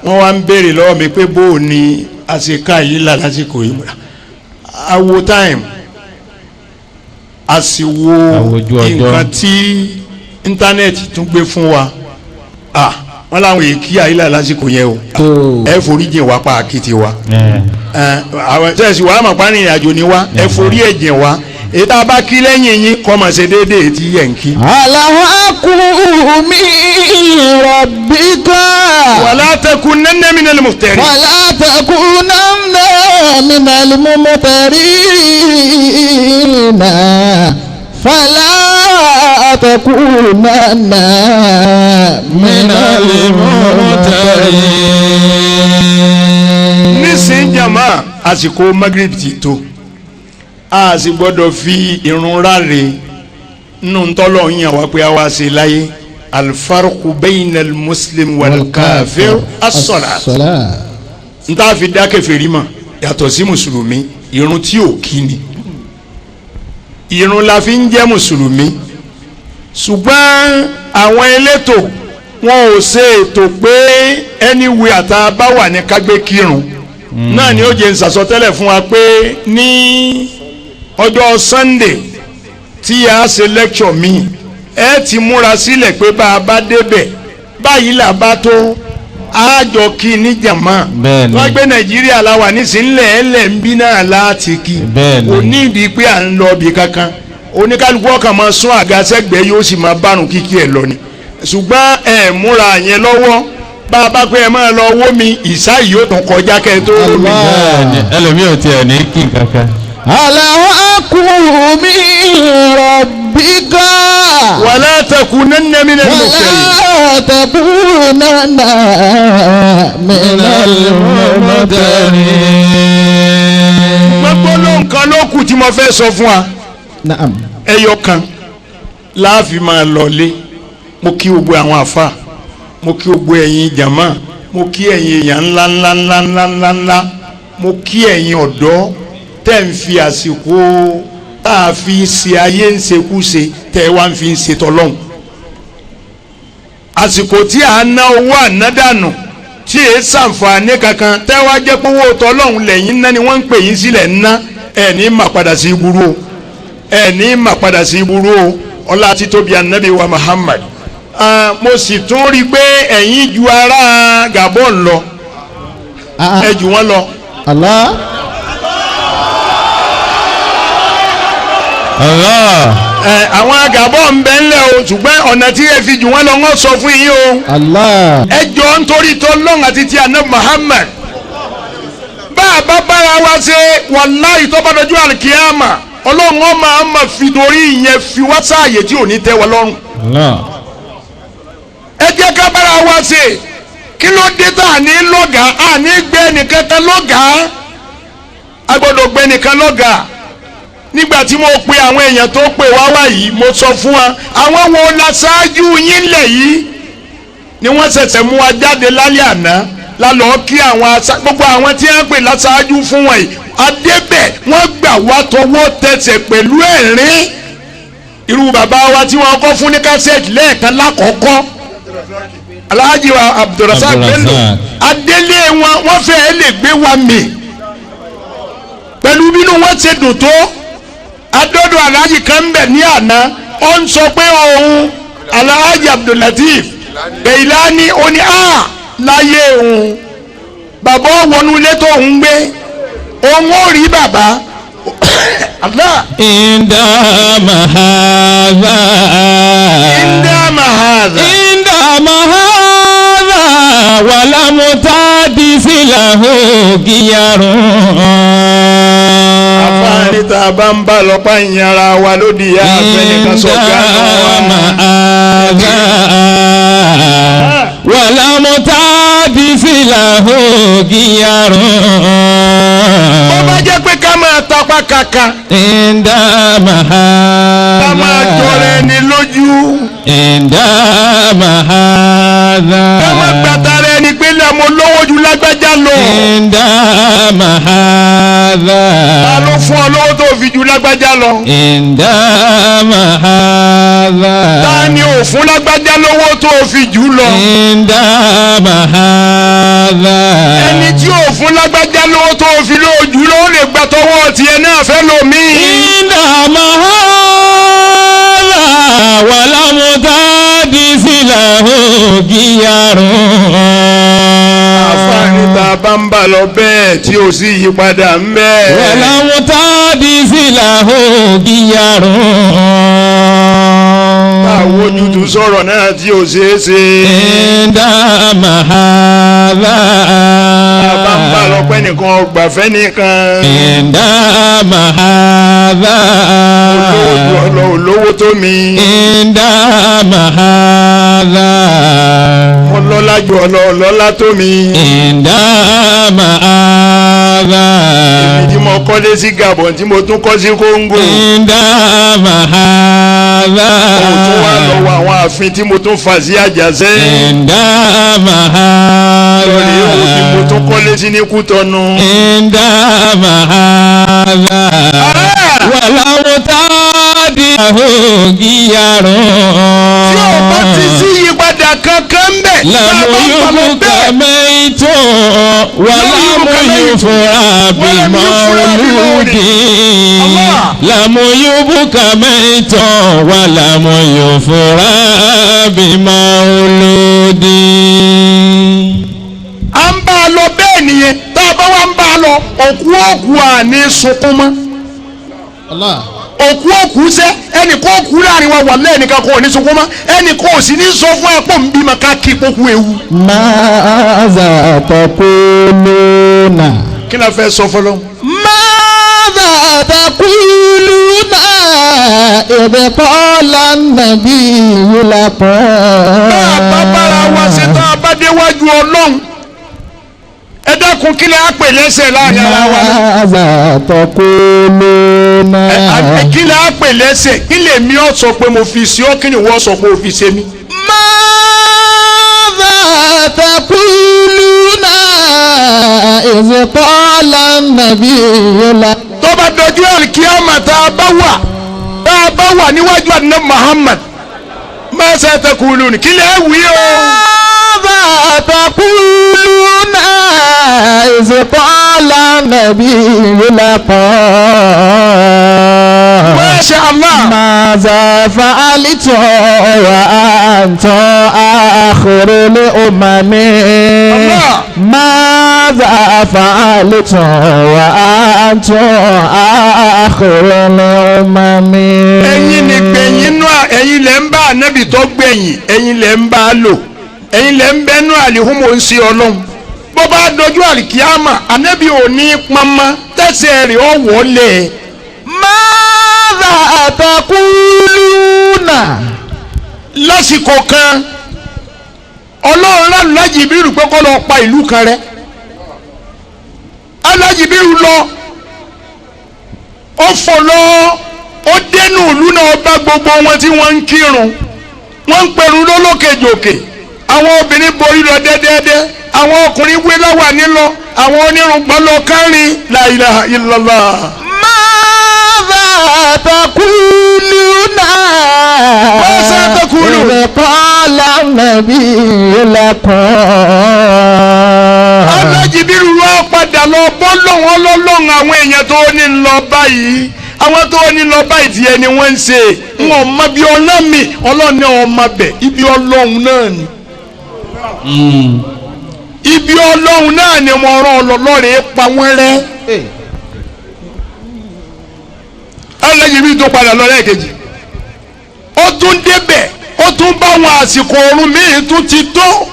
Speaker 1: wọ́n wá ń béèrè lọ́wọ́ mi pé bó o ní àṣekà àyílà lásìkò yìí awo time a sì wo nǹkan tí íńtánẹ́ẹ̀tì tún gbé fún wa wọ́n láwọn èyí kí àyílà lásìkò yẹn o ẹ foríjìn wá pa àkìtì wa àwọn tẹ̀sí wàá mọ̀ pa rìnrìn àjò ni wa ẹ forí ẹ̀jẹ̀ wa èyí tá a bá kí lẹ́yìn yín kọ́ máa ṣe déédéé tí yẹn ń kí.
Speaker 2: Allahu akumi rabbika.
Speaker 1: wala takunanna minal muftarin.
Speaker 2: wala takunanna minal muftarin. fala تكونن من الممترين.
Speaker 1: nísìnyí jama àsìkò magrib ti tó a sì gbọ́dọ̀ fi irun ráre nínú ntọ́lọ̀ yín àwa pé a wá sí láyé alfarqu bayna almuslim walkafir as-salat nta fi dá kèfèrí mọ̀ yàtọ̀ sí mùsùlùmí irun tí ò kí ni irun la fi ń jẹ́ mùsùlùmí ṣùgbọ́n àwọn elétò wọn ò ṣe ètò pé anywhere tá a bá wà ní kágbé kírun náà ni ó jẹ́ nsàsọtẹ́lẹ̀ fún wa pé ní ọjọ́ Sunday tí a ṣe lecture mi ẹ ti múra sílẹ̀ pé bá a bá débẹ̀ báyìí là bá tó àjọ kí ní jàmá wọ́n gbé Nàìjíríà la wà nísìnyìnlẹ̀ ẹlẹ́ ń bí náà láti kí kò ní ìdí pé à ń lọ bí kankan oníkálukú ọkàn máa sún àga sẹ́gbẹ̀ẹ́ yóò sì máa bárùn kíkí ẹ̀ lọ ni ṣùgbọ́n ẹ múra yẹn lọ́wọ́ bá a bá pé ẹ máa lọ wó mi ìsá yìí ó tún kọjá kẹ́ ẹ tó wó mi.
Speaker 3: ẹlòmíì ò tiẹ̀ ní kí kankan.
Speaker 2: Allahu akbar min rabbika.
Speaker 1: wala takunanna minal muftarin.
Speaker 2: wala takunanna minal mumtarin.
Speaker 1: gbogbo nǹkan ló kù tí mo fẹ́ sọ fún wa.
Speaker 2: Naam.
Speaker 1: ẹyọ kan láàfin máa lọlé mo kí gbogbo àwọn àfa mo kí gbogbo ẹ̀yin jàmá mo kí ẹ̀yin èèyàn ńlá mo kí ẹ̀yin ọ̀dọ́ tẹ́ ń fi àsìkò tá a fi ṣe ayé ń ṣekúṣe tẹ́ wá ń fi ṣe tọ́lọ́hún àsìkò tí a ná owó ànádànù tí èé ṣàǹfààní kankan tẹ́ wá jẹ́ pé owó tọ́lọ́hún lẹ́yìn ná ni wọ́n ń pè yín sílẹ̀ ná ẹ̀ ní mà padà sí ibùrú o ẹ̀ ní mà padà sí ibùrú o ọlá títóbi anabi wa Muhammad mo sì tún rí i pé ẹ̀yin ju ará Gabon lọ ẹ jù wọ́n lọ.
Speaker 2: Allah.
Speaker 1: àwọn Gabon ń bẹ ńlẹ̀ o ṣùgbọ́n ọ̀nà tí ẹ fi jù wọ́n lọ wọ́n sọ fún yín o.
Speaker 2: Allah.
Speaker 1: ẹ jọ nítorí tó lọ́n àti ti anabi Muhammad bá a bá bára wa ṣe wàláhì tó bá dojú àlùkìyàmà ọlọ́run ọmọ àmà fi torí ìyẹn fi wá sáàyè tí ò ní tẹ́ wa lọ́rùn. ẹ jẹ́ ká bára wa ṣe kí ló dé tá à ní lọ́gàá à ní gbé nìkan kan lọ́gàá a gbọ́dọ̀ gbé nìkan lọ́gàá nígbà tí mo pe àwọn èèyàn tó pè wá wá yìí mo sọ fún wa àwọn wo la ṣáájú yín lẹ̀ yìí ni wọ́n ṣẹ̀ṣẹ̀ mú wa jáde lálẹ́ àná lálọ́ kí àwọn gbogbo àwọn tí wọ́n pè láṣáájú fún wọn yìí adébẹ̀ wọ́n gbà wá tọwọ́ tẹsẹ̀ pẹ̀lú ẹ̀rín irú bàbá wa tí wọ́n kọ́ fún ní kásẹ̀tì lẹ́ẹ̀kan lákọ̀ọ́kọ́ Alhaji wa Abdulrasaq Bello adélé wọ́n fẹ́ lè gbé wa mì pẹ̀lú bínú wọ́n ṣe dùn tó adọ́dọ̀ Alhaji kan ń bẹ̀ ní àná ó ń sọ pé òun Alhaji Abdulatif Beilani ó ní láyé òun bàbá wọnú ilé tó ń gbé òun ó rí bàbá Allah.
Speaker 3: Inda mahadha. Wala mutadisi lahu giyarun.
Speaker 1: Àfáàní tá a bá ń bá lọ́pàá ìyára wa lódì yá àfẹnìkan sọ̀gá
Speaker 3: mahadha. Wala mutadisi lahu giyarun.
Speaker 1: Bó bá jẹ́ pé ká máa tapá kaka.
Speaker 3: Inda mahadha.
Speaker 1: Ká máa jọrọ ẹni lójú.
Speaker 3: Inda mahadha.
Speaker 1: Ká máa gbàtàrà ẹni pé lẹ́mu lówó ju lágbájá lọ.
Speaker 3: Inda mahadha.
Speaker 1: Ta ló fún ọ lówó tó fi ju lágbájá lọ?
Speaker 3: Inda mahadha.
Speaker 1: Ta ni ò fún lágbájá lówó tó fi jù lọ?
Speaker 3: Inda mahadha.
Speaker 1: Ẹni tí ò fún lágbájá lówó tó fi lójú ló lè gbà tọwọ́ tiẹ̀ náà fẹ́ lómi.
Speaker 3: Inda mahadha. Wala mutadisi lahu giyarun.
Speaker 1: Àfáàní tá a bá ń bà lọ bẹ́ẹ̀ tí ò sí ìyípadà ń bẹ́ẹ̀.
Speaker 3: Wala mutadisi lahu giyarun.
Speaker 1: Àwọn ojútùú sọ̀rọ̀ náà tí ò ṣeé ṣe.
Speaker 3: Inda mahadha.
Speaker 1: Tá a bá ń bà lọ pẹ́ pẹ́ nìkan ọgbàfẹ́ nìkan.
Speaker 3: Indama hadha.
Speaker 1: Olówó tó mi.
Speaker 3: Indama hadha.
Speaker 1: Ọlọ́lá ju ọlọ́lá tó mi.
Speaker 3: Indama hadha.
Speaker 1: Èmi tí mo kọ́lé sí Gabon tí mo tún kọ́ sí Congo.
Speaker 3: Indama hadha.
Speaker 1: Òun tún wá lọ́wọ́ àwọn ààfin tí mo tún fà sí Àjàṣẹ́.
Speaker 3: Indama hadha.
Speaker 1: Lórí òun tí mo tún kọ́lé sí ní Kútọ́nù.
Speaker 3: Indama hadha. Wàláwọ̀ táàdì àhógìyàrọ̀.
Speaker 1: Tí o bá ti sí yípadà kankan bẹ̀.
Speaker 3: Lámúyúbùkà mẹ́tọ̀ wàlámúyúfúra bímọ́lúdì. Lámúyúbùkà mẹ́tọ̀ wàlámúyúfúra bímọ́lúdì.
Speaker 1: À ń bá a lọ bẹ́ẹ̀ nìyẹn tá a bá wá ń bá a lọ òkú àní sunkún mọ́. òkú sẹ́ ẹnì kó kú láàrin wa wà lẹ́ẹ̀nìkan kò ní sunkún mọ́ ẹnì kó sì ní sọ fún ẹ pọ̀ ń bímọ ká kí kókú ewu.
Speaker 2: Máza taquluna.
Speaker 1: Kí la fẹ́ sọ fọlọ́.
Speaker 2: Máza taquluna idh qala an-nabiyyu lakum.
Speaker 1: bá a bá bára wa ṣe tá a bá déwájú Ọlọ́run ẹ dákun kí lè á pè lẹ́sẹ̀ láàrin ara wa.
Speaker 2: Máza taquluna.
Speaker 1: Kí lè á pè lẹ́sẹ̀ kí lè mí ọ̀ sọ pé mo fi sí ọ́ kí ni wọ́n sọ pé o fi ṣe mí.
Speaker 2: Máza taquluna idh qala an-nabiyyu lakum.
Speaker 1: tó bá dojú alikiyama tá a bá wà níwájú àdínà Muhammad máza taqulun kí lè á wí o.
Speaker 2: ماذا تقولون إذ قال النبي لكم
Speaker 1: ما شاء الله
Speaker 2: ماذا فعلتم وأنتم آخر الأمم ماذا فعلتم وأنتم آخر الأمم.
Speaker 1: ẹ̀yin ni gbẹ̀yìn náà ẹ̀yin lẹ́ ń bá ànábì tó gbẹ̀yìn ẹ̀yin lẹ́ ń bá a lò ẹ̀yin lẹ́ ń bẹ́nu àlìhùmọ̀ ń ṣe Ọlọ́run bó bá dojú àlìkíyàmà ànábì ò ní pamọ́ tẹ̀sẹ̀ rẹ̀ ọ̀ wọlé.
Speaker 2: ماذا تقولون.
Speaker 1: lásìkò kan Ọlọ́run rán Lájìbírù pé kó lọ pa ìlú kan rẹ́ Lájìbírù lọ ó fò lọ ó dénú ìlú náà bá gbogbo wọn tí wọ́n ń kírun wọ́n ń pẹ̀rù lólókèjòkè àwọn obìnrin borí lọ dẹ́dẹ́dẹ́ àwọn ọkùnrin wé láwà nílọ àwọn onírùngbọ́n lọ kárin la ilaha illallah.
Speaker 2: ماذا تقولون.
Speaker 1: ماذا تقولون.
Speaker 2: إذ قال النبي لكم.
Speaker 1: Alájìbírù wá padà lọ bọ́ lọ́wọ́ ọlọ́lọ́run àwọn èèyàn tó ní lọ báyìí àwọn tó ní lọ báyìí tiẹ̀ ni wọ́n ń ṣe wọn mọ bí ọlọ́mì ọlọ́ni ọmọ bẹ̀ ibi ọlọ́run náà ni. ibi ọlọ́run náà ni mo rán ọlọ́lọ́rẹ̀ pa wọ́n rẹ́. Alájìbírù tó padà lọ lẹ́ẹ̀kejì ó tún débẹ̀ ó tún bá wọn àsìkò ọ̀run míì tún ti tó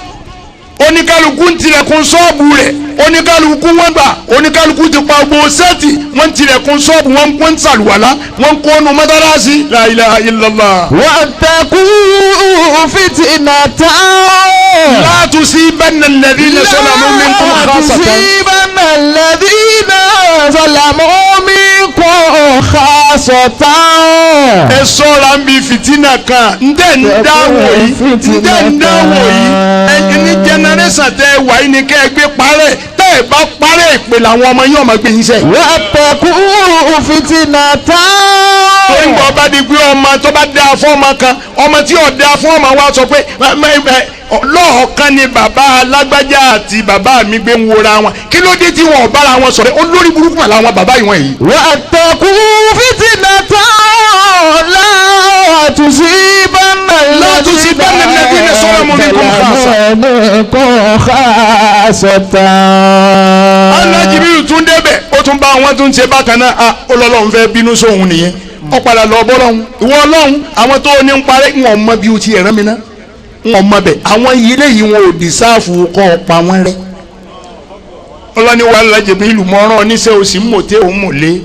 Speaker 1: oníkálukú ń tilẹ̀kùn ṣọ́ọ̀bù rẹ̀ oníkálukú wọ́n gbà oníkálukú ti pa gbogbo sẹ́ẹ̀tì wọ́n ń tilẹ̀kùn ṣọ́ọ̀bù wọ́n ń sàlùwàlá wọ́n ń kónú mọ́tálásí la ilaha illallah.
Speaker 2: واتقوا فتنة
Speaker 1: لا تصيبن الذين ظلموا منكم خاصة.
Speaker 2: لا تصيبن الذين ظلموا منكم خاصة.
Speaker 1: ẹ ṣọ́ra ń bi fìtínà kan ǹdẹ́ ń dáwọ̀ yìí ẹni ní jẹnẹrẹsàn tẹ wà yìí ni kẹ́ ẹ gbé parẹ́ tẹ́ ẹ bá parẹ́ ìpè làwọn ọmọ yóò máa gbé yín sẹ́.
Speaker 2: واتقوا فتنة.
Speaker 1: tó ń bọ̀ bá di pé ọmọ tó bá dáa fún ọmọ kan ọmọ tí ò dáa fún ọmọ wa sọ pé lọ́ọ̀kan ni bàbá alágbájá àti bàbá mi gbé ń wora wọn kí ló dé tí wọn ò bára wọn sọ̀rọ̀ olórí burúkú mà làwọn bàbá yìí wọ̀n yìí.
Speaker 2: واتقوا فتنة لا تصيبن
Speaker 1: الذين ظلموا منكم
Speaker 2: خاصة.
Speaker 1: Alájìbírù tún débẹ̀ ó tún bá wọn tún ṣe bákan náà Ọlọ́run fẹ́ bínú sóhun nìyẹn ó padà lọ bọ́ lọ́hún ìwọ Ọlọ́run àwọn tó ní ń parẹ́ wọn mọ bí o ti ẹ̀rán mi ná wọn mọ bẹ̀ àwọn ilé yìí wọn ò dì sáàfù kọ́ ọ pa wọ́n rẹ́ ọlọ́ni wàhálà jẹ̀bi ìlú mọ́rán oníṣẹ́ òsì mọ̀tẹ́ òun mọ̀lẹ́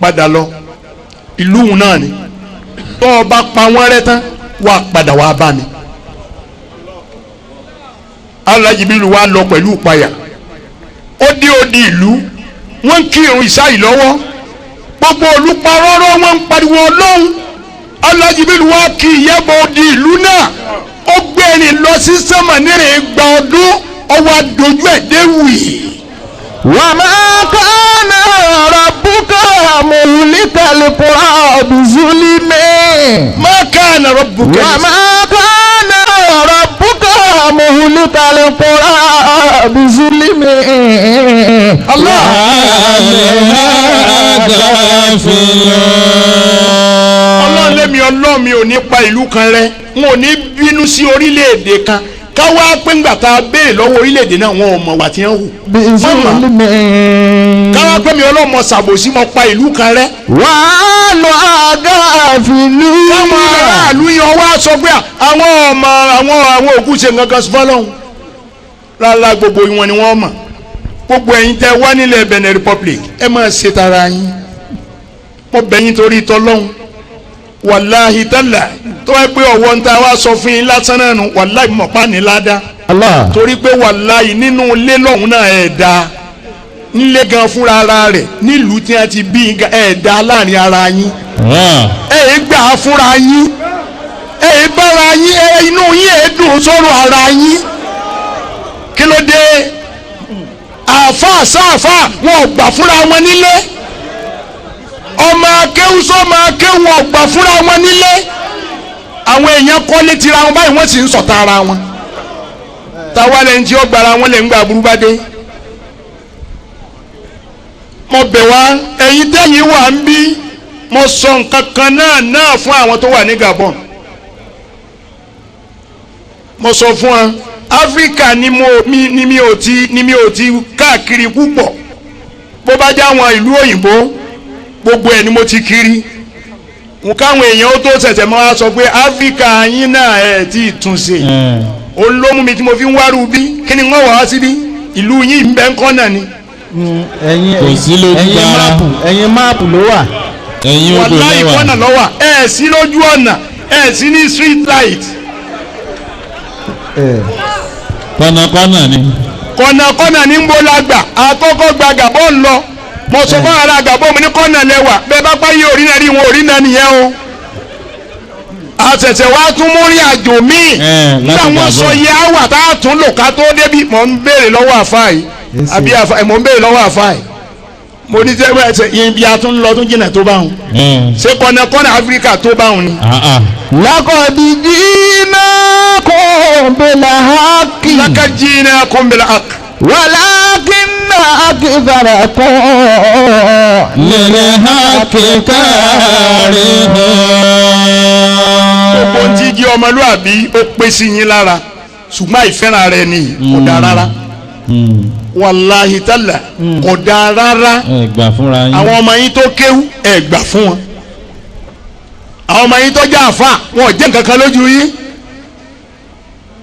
Speaker 1: padà lọ ìlú òun náà ni tó o bá pa wọ́n rẹ́ tán wà padà wà bá mi. alájí bí ìlú wa lọ pẹ̀lú ìpayà ó dé odi ìlú wọ́n ń kírun ìsáyì lọ́wọ́ gbogbo olùparọ́rọ́ wọ́n ń pariwo ọlọ́run alájí bí ìlú wa kí ìyẹ́bọ̀ odi ìlú náà ó gbé ẹni lọ sí sánmà nírìn gba ọdún ọwọ́ àdójú ẹ̀ dé wì.
Speaker 2: وما كان ربك مهلك القرى بظلم
Speaker 1: ما كان ربك
Speaker 2: وما كان ربك مهلك القرى بظلم
Speaker 1: الله ọlọ́run lẹ́mi ọlọ́run mi ò ní pa ìlú kan rẹ́ n ò ní bínú sí orílẹ̀-èdè kan káwá pé ńgbà tá a béèrè lọ́wọ́ orílẹ̀-èdè náà wọn ò mọ̀ wà tí wọ́n hù. káwá pé mi ọlọ́mọ ṣàbòsí mo pa ìlú kan rẹ́.
Speaker 2: wàá lọ àgá àfìlú.
Speaker 1: káwọn aráàlú yan wá sọ pé àwọn ọmọ àwọn òkú ṣe nǹkan fọlọ́hún. rárá gbogbo wọn ni wọ́n mọ̀ gbogbo ẹ̀yin tẹ́ wá nílẹ̀ Benin Republic ẹ máa ṣe tara yín mo bẹ̀ yín torí tọ́lọ́hún wàláhi tálà tó wáyé pé ọ̀wọ́ ń ta wá sọ fún yín lásán náà nù wàláhi mọ̀pá ní ládàá torí pé wàláhi nínú ilé lọ́hùn náà ẹ̀ dáa nílé gan fúnra ara rẹ̀ nílùú tí a ti bí ẹ̀ dáa láàrin ara yín ẹ̀ gbà á fúnra yín ẹ̀ bára yín inú yín ẹ̀ dùn sọ̀rọ̀ ara yín kí ló dé àáfàá sáàfàá wọn ò gbà fúnra wọn nílé ọmọ akéwù sọmọ akéwù ọgbà fúnra wọn nílé àwọn èèyàn kọ́lé tira wọn báyìí wọ́n sì ń sọ̀tà ara wọn táwa lẹ́yìn tí ó gbára wọn lè ń gba burú bá dé. mo bẹ̀ wá ẹ̀yin tẹ́yìn wà ń bí mo sọ nǹkan kan náà fún àwọn tó wà ní Gabon mo sọ fún wọn Áfíríkà ni mi ò ti káàkiri púpọ̀ bó bá jẹ́ àwọn ìlú òyìnbó gbogbo ẹ̀ ni mo ti kiri káwọn èèyàn ó tó ṣẹ̀ṣẹ̀ máa wá sọ pé Áfíríkà yín náà ẹ̀ tí ì tún ṣe òun ló mú mi tí mo fi ń wárú bí kí ni wọ́n wà á síbí ìlú yín ń bẹ ń kọ́ náà ni.
Speaker 2: ẹ̀yin máàpù ló wà.
Speaker 3: ẹ̀yin odò
Speaker 1: wàláì
Speaker 3: lẹ́wà
Speaker 1: kọ́nà lọ́wà ẹ̀ sí lójú ọ̀nà ẹ̀ sí ní street light.
Speaker 3: kọ́nàkọ́nà ni.
Speaker 1: kọ́nà ní ń bó lágbà àkọ́kọ́ gba Gabon lọ mo sọ fún ara Gabon mi ní kọ́nà lẹ́wà bẹ́ẹ̀ bá páyé orí náà rí wọn orí náà nìyẹn o àṣẹ̀ṣẹ̀ wá tún mú rí àjò míì nígbà wọn sọ yẹ àwà tá a tún lò ká tó débi mò ń béèrè lọ́wọ́ àfáà yìí àbí mò ń béèrè lọ́wọ́ àfáà yìí mo ní sẹ́wọ́n ẹ̀sẹ̀ yìí bí a tún lọ tún jìnnà tó báwọn ṣé kọ́nà Áfíríkà tó báwọn ni.
Speaker 2: lákọ̀ọ́dí jìnnà kò bẹ̀lẹ̀ hákì.
Speaker 1: lákàdí jìnnà kò bẹ̀lẹ̀ hákì.
Speaker 2: ولكن أكثركم
Speaker 3: للحق كارهون.
Speaker 1: gbogbo ntí di ọmọlúwàbí ó pé sí yín lára ṣùgbọ́n àìfẹ́ràn rẹ ni kò dáa rárá wàláhì tálà kò dáa rárá
Speaker 3: ẹ gbà fúnra yín.
Speaker 1: àwọn ọmọ yín tó kéwú ẹ gbà fún wọn àwọn ọmọ yín tó jẹ́ àfà wọn ò jẹ́ nǹkan kan lójú yín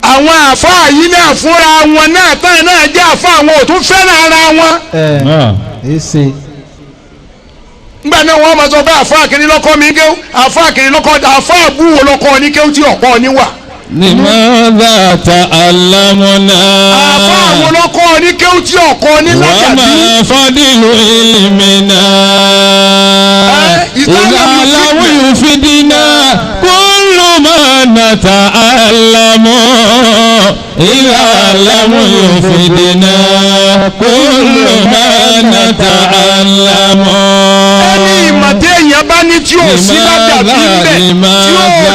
Speaker 1: àwọn àfáà yìí náà fúnra wọn náà tán náà jẹ́ àfáà wọn ò tún fẹ́ràn ara wọn. nígbà náà wọ́n máa sọ pé àfáà kìíní lọ́kọ́ mi kéwú àfáà kìíní lọ́kọ́ àfáà búwo lọ́kọ́ ní kéwú tí ọ̀pọ̀ ní wà.
Speaker 3: لماذا تعلمنا.
Speaker 1: àfáà wo lọ́kọ́ ní kéwú tí ọ̀kọ́ ní lájàbí.
Speaker 3: وما فضل علمنا. إذا لم يفدنا كل ما نتعلم. إذا لم يفدنا كل ما نتعلم.
Speaker 1: ẹni ìmọ̀tẹ́ èèyàn bá ní tí ò sí ládàbí ń bẹ̀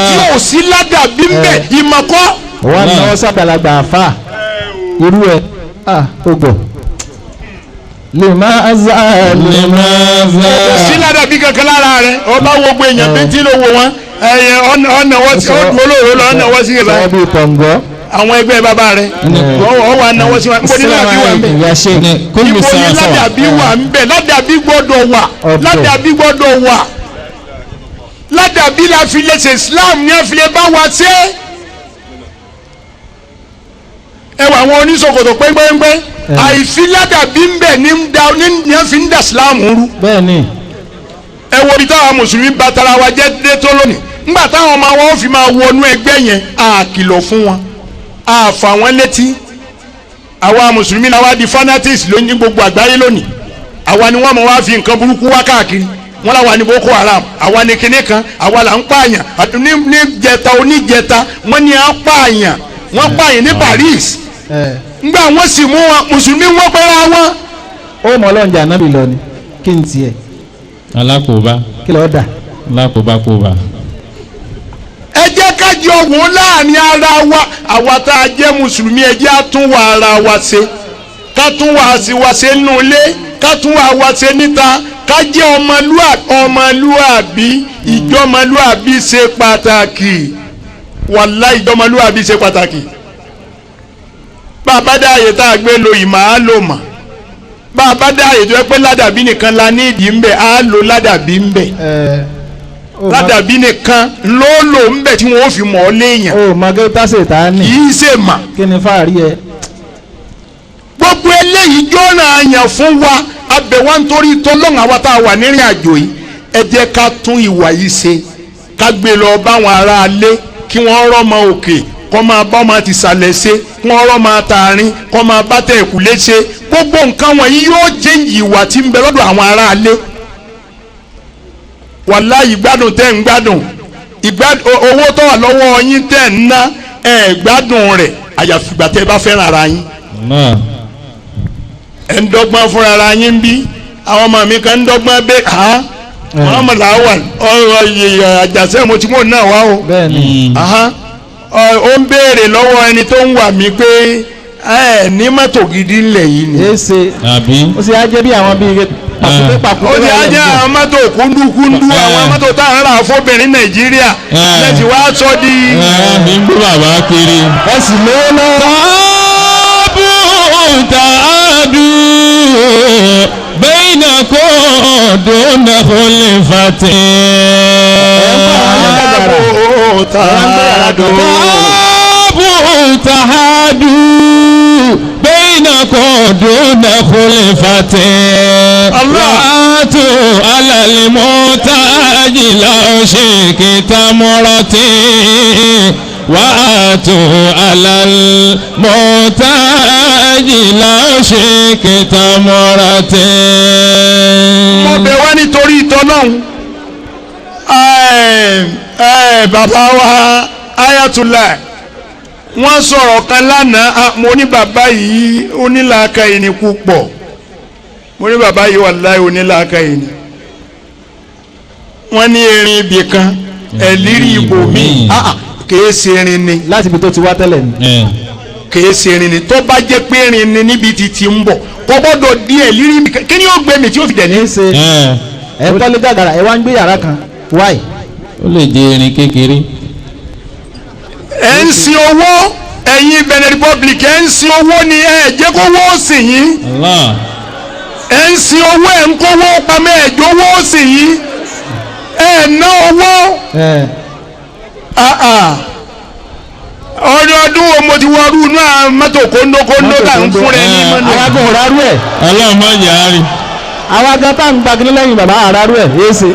Speaker 1: tí ò sí ládàbí ń bẹ̀ ìmọ̀kọ́.
Speaker 2: wọ́n náwó sábàlagbà àfà irú ẹ̀ ó gbọ̀. limaza
Speaker 1: kò sí ládàbí kankan lára rẹ̀ ọba wo gbé èèyàn bí tí ló wo wọn ọ̀nà wọ́n sí olóòrò lọ ọ̀nà wọ́n sí ìbá
Speaker 2: ọdún kọ̀ǹgọ́.
Speaker 1: àwọn ẹgbẹ́ bàbá rẹ̀ wọ́n wà náwó sí wọn níbo ní ládàbí wà ń bẹ̀ níbo ní ládàbí wà ń bẹ̀ ládàbí gbọ́dọ̀ wà ládàbí gbọ́dọ̀ wà ládàbí la fi lè ṣe Islam ní àfilẹ̀ bá wa ṣe ẹ wà àwọn oníṣòkòtò pẹ́ńpẹ́ńpẹ́ àìsí ládàbí ń bẹ̀ ní ẹ fi ń dà sílámù rú.
Speaker 2: bẹ́ẹ̀ni.
Speaker 1: ẹ wo ibi táwọn mùsùlùmí bá tara wa jẹ́ dé tó lónìí ńgbà táwọn ọmọ wọn fi máa wọnú ẹgbẹ́ yẹn a kìlọ̀ fún wọn a fà wọ́n létí àwa mùsùlùmí la wá di fanatics lónìí gbogbo àgbáyé lónìí àwa ni wọ́n mọ̀ wá fi nǹkan burúkú wá káàkiri wọ́n làwa ni Boko Haram àwa ni kinní kan àwa là ń pààyàn ní jẹta oníjẹta wọ́n ní à ń pààyàn wọ́n pààyàn ní Paris ngbà wọ́n sì mú wọn mùsùlùmí wọ́n pẹ́ra wọn.
Speaker 2: ó mọ ọlọ́run jà nábì lọ ni kí n tiẹ̀.
Speaker 3: alákòóbá
Speaker 2: kí lọ́ọ́ dà.
Speaker 3: alákòóbá.
Speaker 1: ẹ jẹ́ ká jọ wò láàrin ara wa àwa tá a jẹ́ mùsùlùmí ẹ jẹ́ àtúnwà ara wa ṣe ká tún wà sí wa ṣe nínú ilé ká tún wà wá ṣe níta ká jẹ́ ọmọlúàbí ìjọmọlúàbí ṣe pàtàkì wàláhì ìjọmọlúàbí ṣe pàtàkì. bàbá dá àyè tá a gbé lo ìmọ̀ á lò mọ̀ bàbá dá àyè tó yẹ pé ládàbí nìkan la ní ìdí ńbẹ á lo ládàbí ńbẹ ládàbí nìkan ló lò ńbẹ tí wọn ò fi mọ̀ ọ́ léèyàn.
Speaker 2: o màgẹ́ tásẹ̀ tá a ní.
Speaker 1: kì í ṣe mà.
Speaker 2: kí ni fáàrí ẹ.
Speaker 1: gbogbo eléyìí jọ́nà àyàn fún wa abẹ̀wá nítorí tọ́lọ́run àwa tá a wà nírìn àjò yìí ẹ jẹ́ ká tún ìwà yìí ṣe ká gbé lọ báwọn ará alé kí wọ́n rọ́mọ òkè kọ́ máa bá ọmọ ti sàlẹ̀ ṣe kí wọ́n rọ́mọ tààrin kọ́ máa bá tẹ̀ ẹ̀kúlé ṣe gbogbo nǹkan wọ̀nyí yóò jẹ́ ìwà tí ń bẹ lọ́dọ̀ àwọn ará alé. wàláhì ìgbádùn tẹ́ ń gbádùn owó tó wà lọ́wọ́ yín tẹ́ ń ná gbádùn rẹ̀ àyàfi ìgbà tẹ́ bá fẹ́ràn ara yín. ẹ̀ ń dọ́gbọ́n fúnra ara yín bí àwọn ọmọ mi kan ń dọ́gbọ́n bẹ́ẹ̀ ha Muhammad Awal ọ̀rọ̀ àjàsẹ́ mo ti mọ̀ náà wá o.
Speaker 2: bẹ́ẹ̀ni.
Speaker 1: ó ń béèrè lọ́wọ́ ẹni tó ń wà mí pé ẹ ní mọ́tò gidi ńlẹ̀ yìí ni.
Speaker 2: èsè ó sì á jẹ́ bí àwọn bíi pàkúté.
Speaker 1: ó sì á jẹ́ àwọn mọ́tò kúndúkúndú àwọn mọ́tò tá à ń rà fóbìnrin Nàìjíríà lẹ́tì wá sọ di.
Speaker 3: mi ń gbé bàbá kiri.
Speaker 2: ẹ sì lówó lọ́wọ́.
Speaker 3: tààdù bẹ́ẹ̀nà kó dùnà kólífàtì. tààdù bẹ́ẹ̀nà kó dùnà kólífàtì. ràtù alàlímọ́tà jìlá ṣèkìtà mọ́rọ́tì. وآتوا على المحتاج لا شك تمرة.
Speaker 1: mo bẹ̀ wá nítorí ìtọ́lọ́hún bàbá wa Ayatollah wọ́n sọ̀rọ̀ kan lánàá mo ní bàbá yìí onílàákàyè ni púpọ̀ mo ní bàbá yìí wàláhì onílàákàyè ni wọ́n ní erin ibì kan ẹ̀lírí ibò míì kìí ṣe irin ni.
Speaker 2: láti ibi tó ti wá tẹ́lẹ̀ ni.
Speaker 1: kìí ṣe irin ni tó bá jẹ́ pé irin ni níbi tí ń bọ̀ kò gbọ́dọ̀ díẹ̀ lírí kí ni yóò gbé mi tí yóò fi dẹ̀ ní.
Speaker 2: ẹ kọ́lé gàgàrà ẹ wá ń gbé yàrá kan wáì.
Speaker 3: ó lè jẹ irin kékeré.
Speaker 1: ẹ ń sin owó ẹ̀yin Benin Republic ẹ ń sin owó ni ẹ jẹ́ kó wó sí yín. ẹ ń sin owó ẹ ń kówó pamẹ́ ẹ jọ wó sí yín ẹ ná owó. ọdún wo mo ti wọrú inú àwọn mọ́tò kóńdókóńdó tá à ń fún rẹ ní mọ́nà.
Speaker 2: arágùn ọ̀rárú ẹ̀.
Speaker 3: ọlọ́run má jẹ́ àárín.
Speaker 2: àwọn aga tá à ń gbagilé lẹ́yìn bàbá àrárú ẹ̀ yéé ṣe.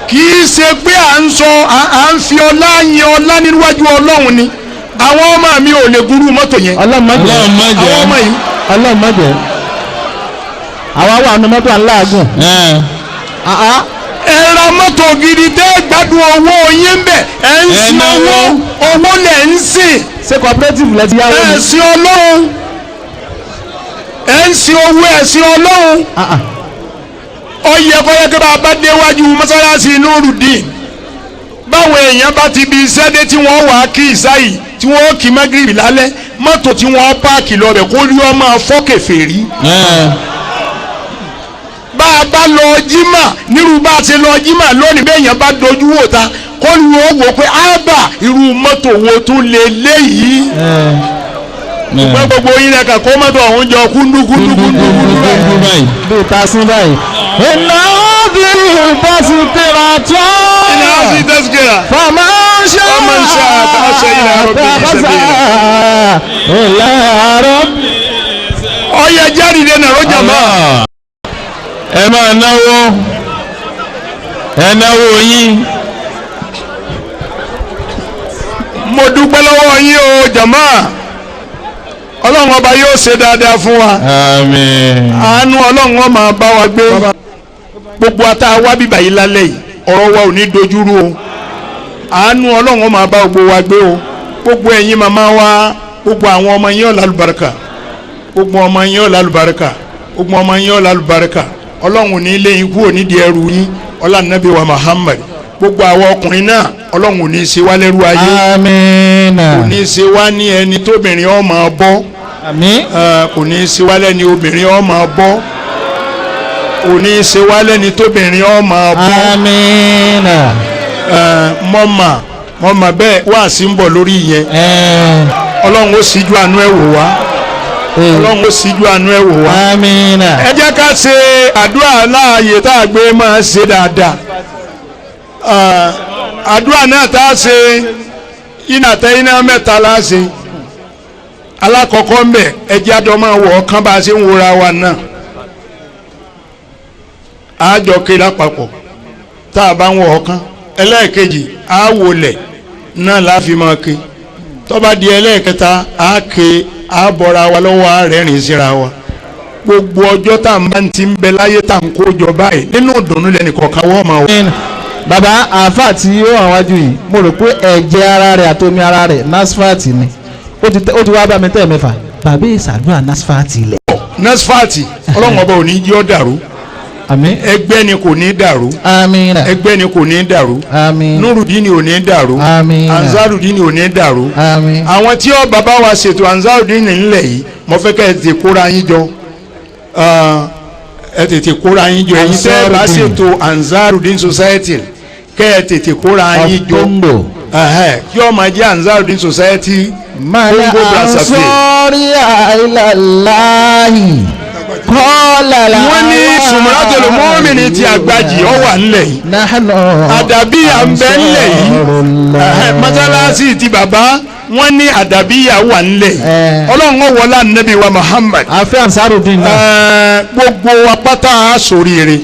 Speaker 1: kì í ṣe pé à ń sọ à ń fi ọlá yin ọlá níwájú ọlọ́run ni àwọn ọmọ mi ò lè gúrú mọ́tò yẹn.
Speaker 2: ọlọ́run má jẹ́
Speaker 1: àwọn ọmọ yìí.
Speaker 2: ọlọ́run má jẹ́ àwa wà ní mọ́tò aláàgùn.
Speaker 1: ẹ ra mọ́tò gidi tẹ́ gbádùn owó yín bẹ̀ ẹ ń sin owó lẹ̀ ń sìn.
Speaker 2: ṣé cooperative lẹ ti yáwó ni.
Speaker 1: ẹ sin ọlọ́run ẹ ń sin owó ẹ sin ọlọ́run. ó yẹ kó yẹ kí bá a bá déwájú mọ́sálásí Nurudeen báwọn èèyàn bá ti bi iṣẹ́ dé tí wọ́n wà á kí ìsáyì tí wọ́n kì í mẹ́gìrì lálẹ́ mọ́tò tí wọ́n páàkì lọ bẹ̀ kó rí ọmọ fọ́kẹ̀fẹ̀ rí. bá a bá lọ jímà nírú bá a ṣe lọ jímà lónìí bẹ́ẹ̀ yẹn bá dojú wò ta kó lu ó wò pé ábà irú mọ́tò wo tún lè léyìí. ṣùgbọ́n gbogbo yín rẹ̀ kà kó mọ́tò ọ̀hún jọ kúndúkúndúkúndú báyìí.
Speaker 2: bí ta sí báyìí. iná
Speaker 1: tazkira
Speaker 2: فمن شاء
Speaker 1: ومن شاء اتخذ إلى ربه سبيلا.
Speaker 2: إلى ربه
Speaker 1: ọyẹ jáde lẹ́nu ọjà máa.
Speaker 3: ẹ máa náwó ẹ náwó yín.
Speaker 1: mo dúpẹ́ lọ́wọ́ yín o jàmá ọlọ́run ọba yóò ṣe dáadáa fún wa.
Speaker 3: àmín.
Speaker 1: àánú ọlọ́run ó máa bá wa gbé. gbogbo ata wá bíbà yìí lálẹ́ yìí ọ̀rọ̀ wa ò ní dojúrú o. àánú ọlọ́run ó máa bá gbogbo wa gbé o. gbogbo ẹ̀yin màmá wa gbogbo àwọn ọmọ yín ó lálùbáríkà. gbogbo ọmọ yín ó lálùbáríkà. gbogbo ọmọ yín ó lálùbáríkà. ọlọ́run ní ilé yín kúrò nídìí ẹrù yín ọlá nàbí wa Muhammad. gbogbo àwọn ọkùnrin náà ọlọ́run ò ní í ṣe wá lẹ́rú ayé.
Speaker 2: àmín.
Speaker 1: kò ní í ṣe wá ní ẹni tóbìnrin ó máa bọ́.
Speaker 2: àmín.
Speaker 1: kò ní í ṣe wá lẹ́ni obìnrin ó máa bọ́. kò ní í ṣe wá lẹ́ni tóbìnrin ó máa bọ́.
Speaker 2: àmín.
Speaker 1: mọ́mà bẹ́ẹ̀ wá sí ń bọ̀ lórí yẹn. ọlọ́run ó síjú àánú ẹ̀ wò wá. ọlọ́run ó síjú àánú ẹ̀ wò wá.
Speaker 2: àmín.
Speaker 1: ẹ jẹ́ ká ṣe àdúrà láàyè tá a gbé máa ṣe dáadáa. àdúrà náà tá a ṣe iná tẹ iná mẹ́ta la ṣe alákọ̀ọ́kọ́ ń bẹ̀ ẹjẹ́ àjọ máa wọ̀ ọ́ kán bá a ṣe ń wora wa náà àjọ ké lápapọ̀ tá a bá ń wọ̀ ọ́ kán ẹlẹ́ẹ̀kejì á wọlẹ̀ náà la fi máa ké tó bá di ẹlẹ́ẹ̀kẹta á ké á bọ́ra wa lọ́wọ́ á rẹ́rìn síra wa gbogbo ọjọ́ tá a máa ń ti ń bẹ láyé tá a ń kó jọ báyìí nínú ìdùnnú lẹ́nìkọ̀ọ̀kan wọ́n máa wọ̀.
Speaker 2: bàbá àáfà tí ó wà wájú yìí mo rò pé ẹ̀jẹ̀ ara rẹ̀ àtomi ara rẹ̀ nasfat ni ó ti wá bá mi tẹ́ mẹ́fà bàbá ìsàdúrà nasfat ilẹ̀.
Speaker 1: nasfat ọlọ́run ọba ò ní jí ọ́ dàrú.
Speaker 2: àmín.
Speaker 1: ẹgbẹ́ ni kò ní dàrú.
Speaker 2: àmín.
Speaker 1: ẹgbẹ́ ni kò ní dàrú.
Speaker 2: àmín.
Speaker 1: nurudini ò ní dàrú.
Speaker 2: àmín.
Speaker 1: ansarudini ò ní dàrú.
Speaker 2: àmín.
Speaker 1: àwọn tí ó bàbá wa ṣètò ansarudini nílẹ̀ yìí mo fẹ́ kẹ́ ẹ tètè kóra yín jọ ẹ tètè kóra yín jọ ẹ̀yin tẹ́ ẹ bá ṣètò ansarudini society kẹ́ ẹ tètè kóra yín jọ kí ọ máa jẹ́ ansarudini society Congo Brazzaville.
Speaker 2: ansori àìlàláyì kọ́lá la.
Speaker 1: wọ́n ní sùmùràtòlù mọ́mìnì ti àgbàjì ọ wà ńlẹ̀ yìí àdàbíyà ń bẹ ńlẹ̀ yìí mọ́sálásí ti bàbá wọ́n ní àdàbíyà wà ńlẹ̀ yìí ọlọ́run ó wọlá nàbí wa Muhammad.
Speaker 2: àfẹ́ ansarudin náà.
Speaker 1: gbogbo apáta sóríire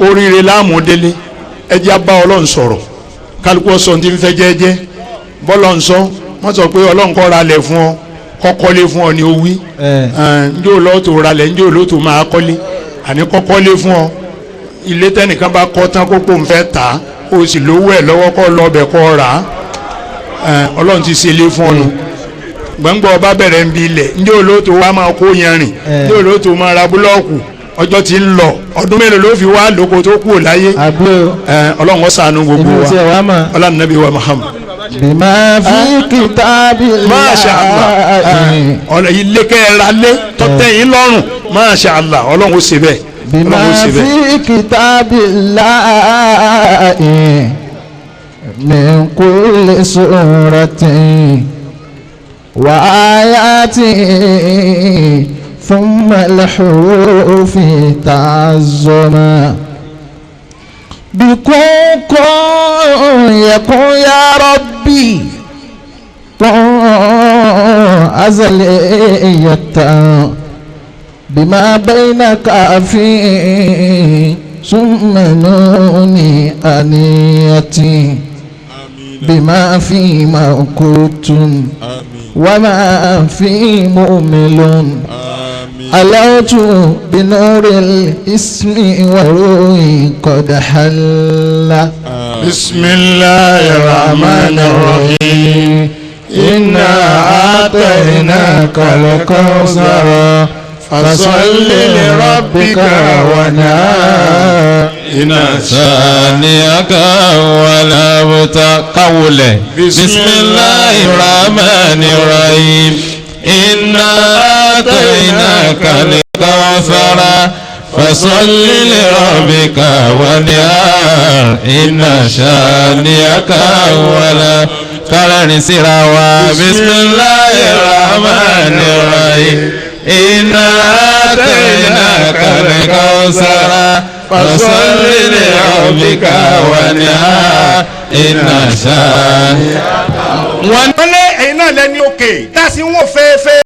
Speaker 1: oríire láàmúdélé ẹjẹ́ bá ọlọ́run sọ̀rọ̀ kálukú ọ̀sán tí ń fẹ́ jẹ́jẹ́ bọ́lọ̀ ń sọ wọ́n sọ pé ọlọ́run kọ́ ra lẹ̀ fún ọ kọ́kọ́lé fún ọ ní owí njẹ́ olóòtú ra lẹ̀ njẹ́ olóòtú máa kọ́lé àní kọ́kọ́lé fún ọ ilé tẹ́nìkan bá kọ́ tán kókó ń fẹ́ tà á o sì lówó ẹ̀ lọ́wọ́ kọ́ lọ́ọ̀bẹ̀ kọ́ rà á ọlọ́run ti ṣe ilé fún ọ nù gbọ̀ngbọ̀ ọba bẹ̀rẹ̀ ń bi ilẹ̀ njẹ́ olóòtú wa máa kó yanrìn njẹ́ olóòtú máa ra búlọ́ọ̀kù ọjọ́ tí ń lọ ọdún mélòó ló fi wá lóko tó kú láyé ọlọ́run ó ṣàánú gbogbo wa ọlọ́run nàbí wa Muhammad.
Speaker 2: bima fi kitabillah.
Speaker 1: Masha Allah ilé kẹ́ẹ̀ra lé tọ́tẹ́ yín lọ́rùn Masha Allah ọlọ́run ó ṣe bẹ́ẹ̀.
Speaker 2: bima fi kitabillah min kulli suratin wa ayatin. ثم الحروف تعظما بكون يكون يا ربي أزلية بما بينك في ثم نوني أنيتي بما في موقوت وما في مؤمل ألوت بنور الاسم وروي قد حل
Speaker 1: بسم الله الرحمن الرحيم إنا أعطيناك الكوثر فصل لربك وانحر
Speaker 3: إن شانئك ولا متقول بسم الله الرحمن الرحيم إنا أعطيناك الكوثر فصل لربك وانحر إن شانئك ولا كرن سراوا بسم الله الرحمن الرحيم إنا أعطيناك الكوثر فصل لربك وانحر إن شانئك.
Speaker 1: wọ́n lé ẹ̀yin náà lẹ́ni òkè tá a sì ń wò fẹ́ẹ́fẹ́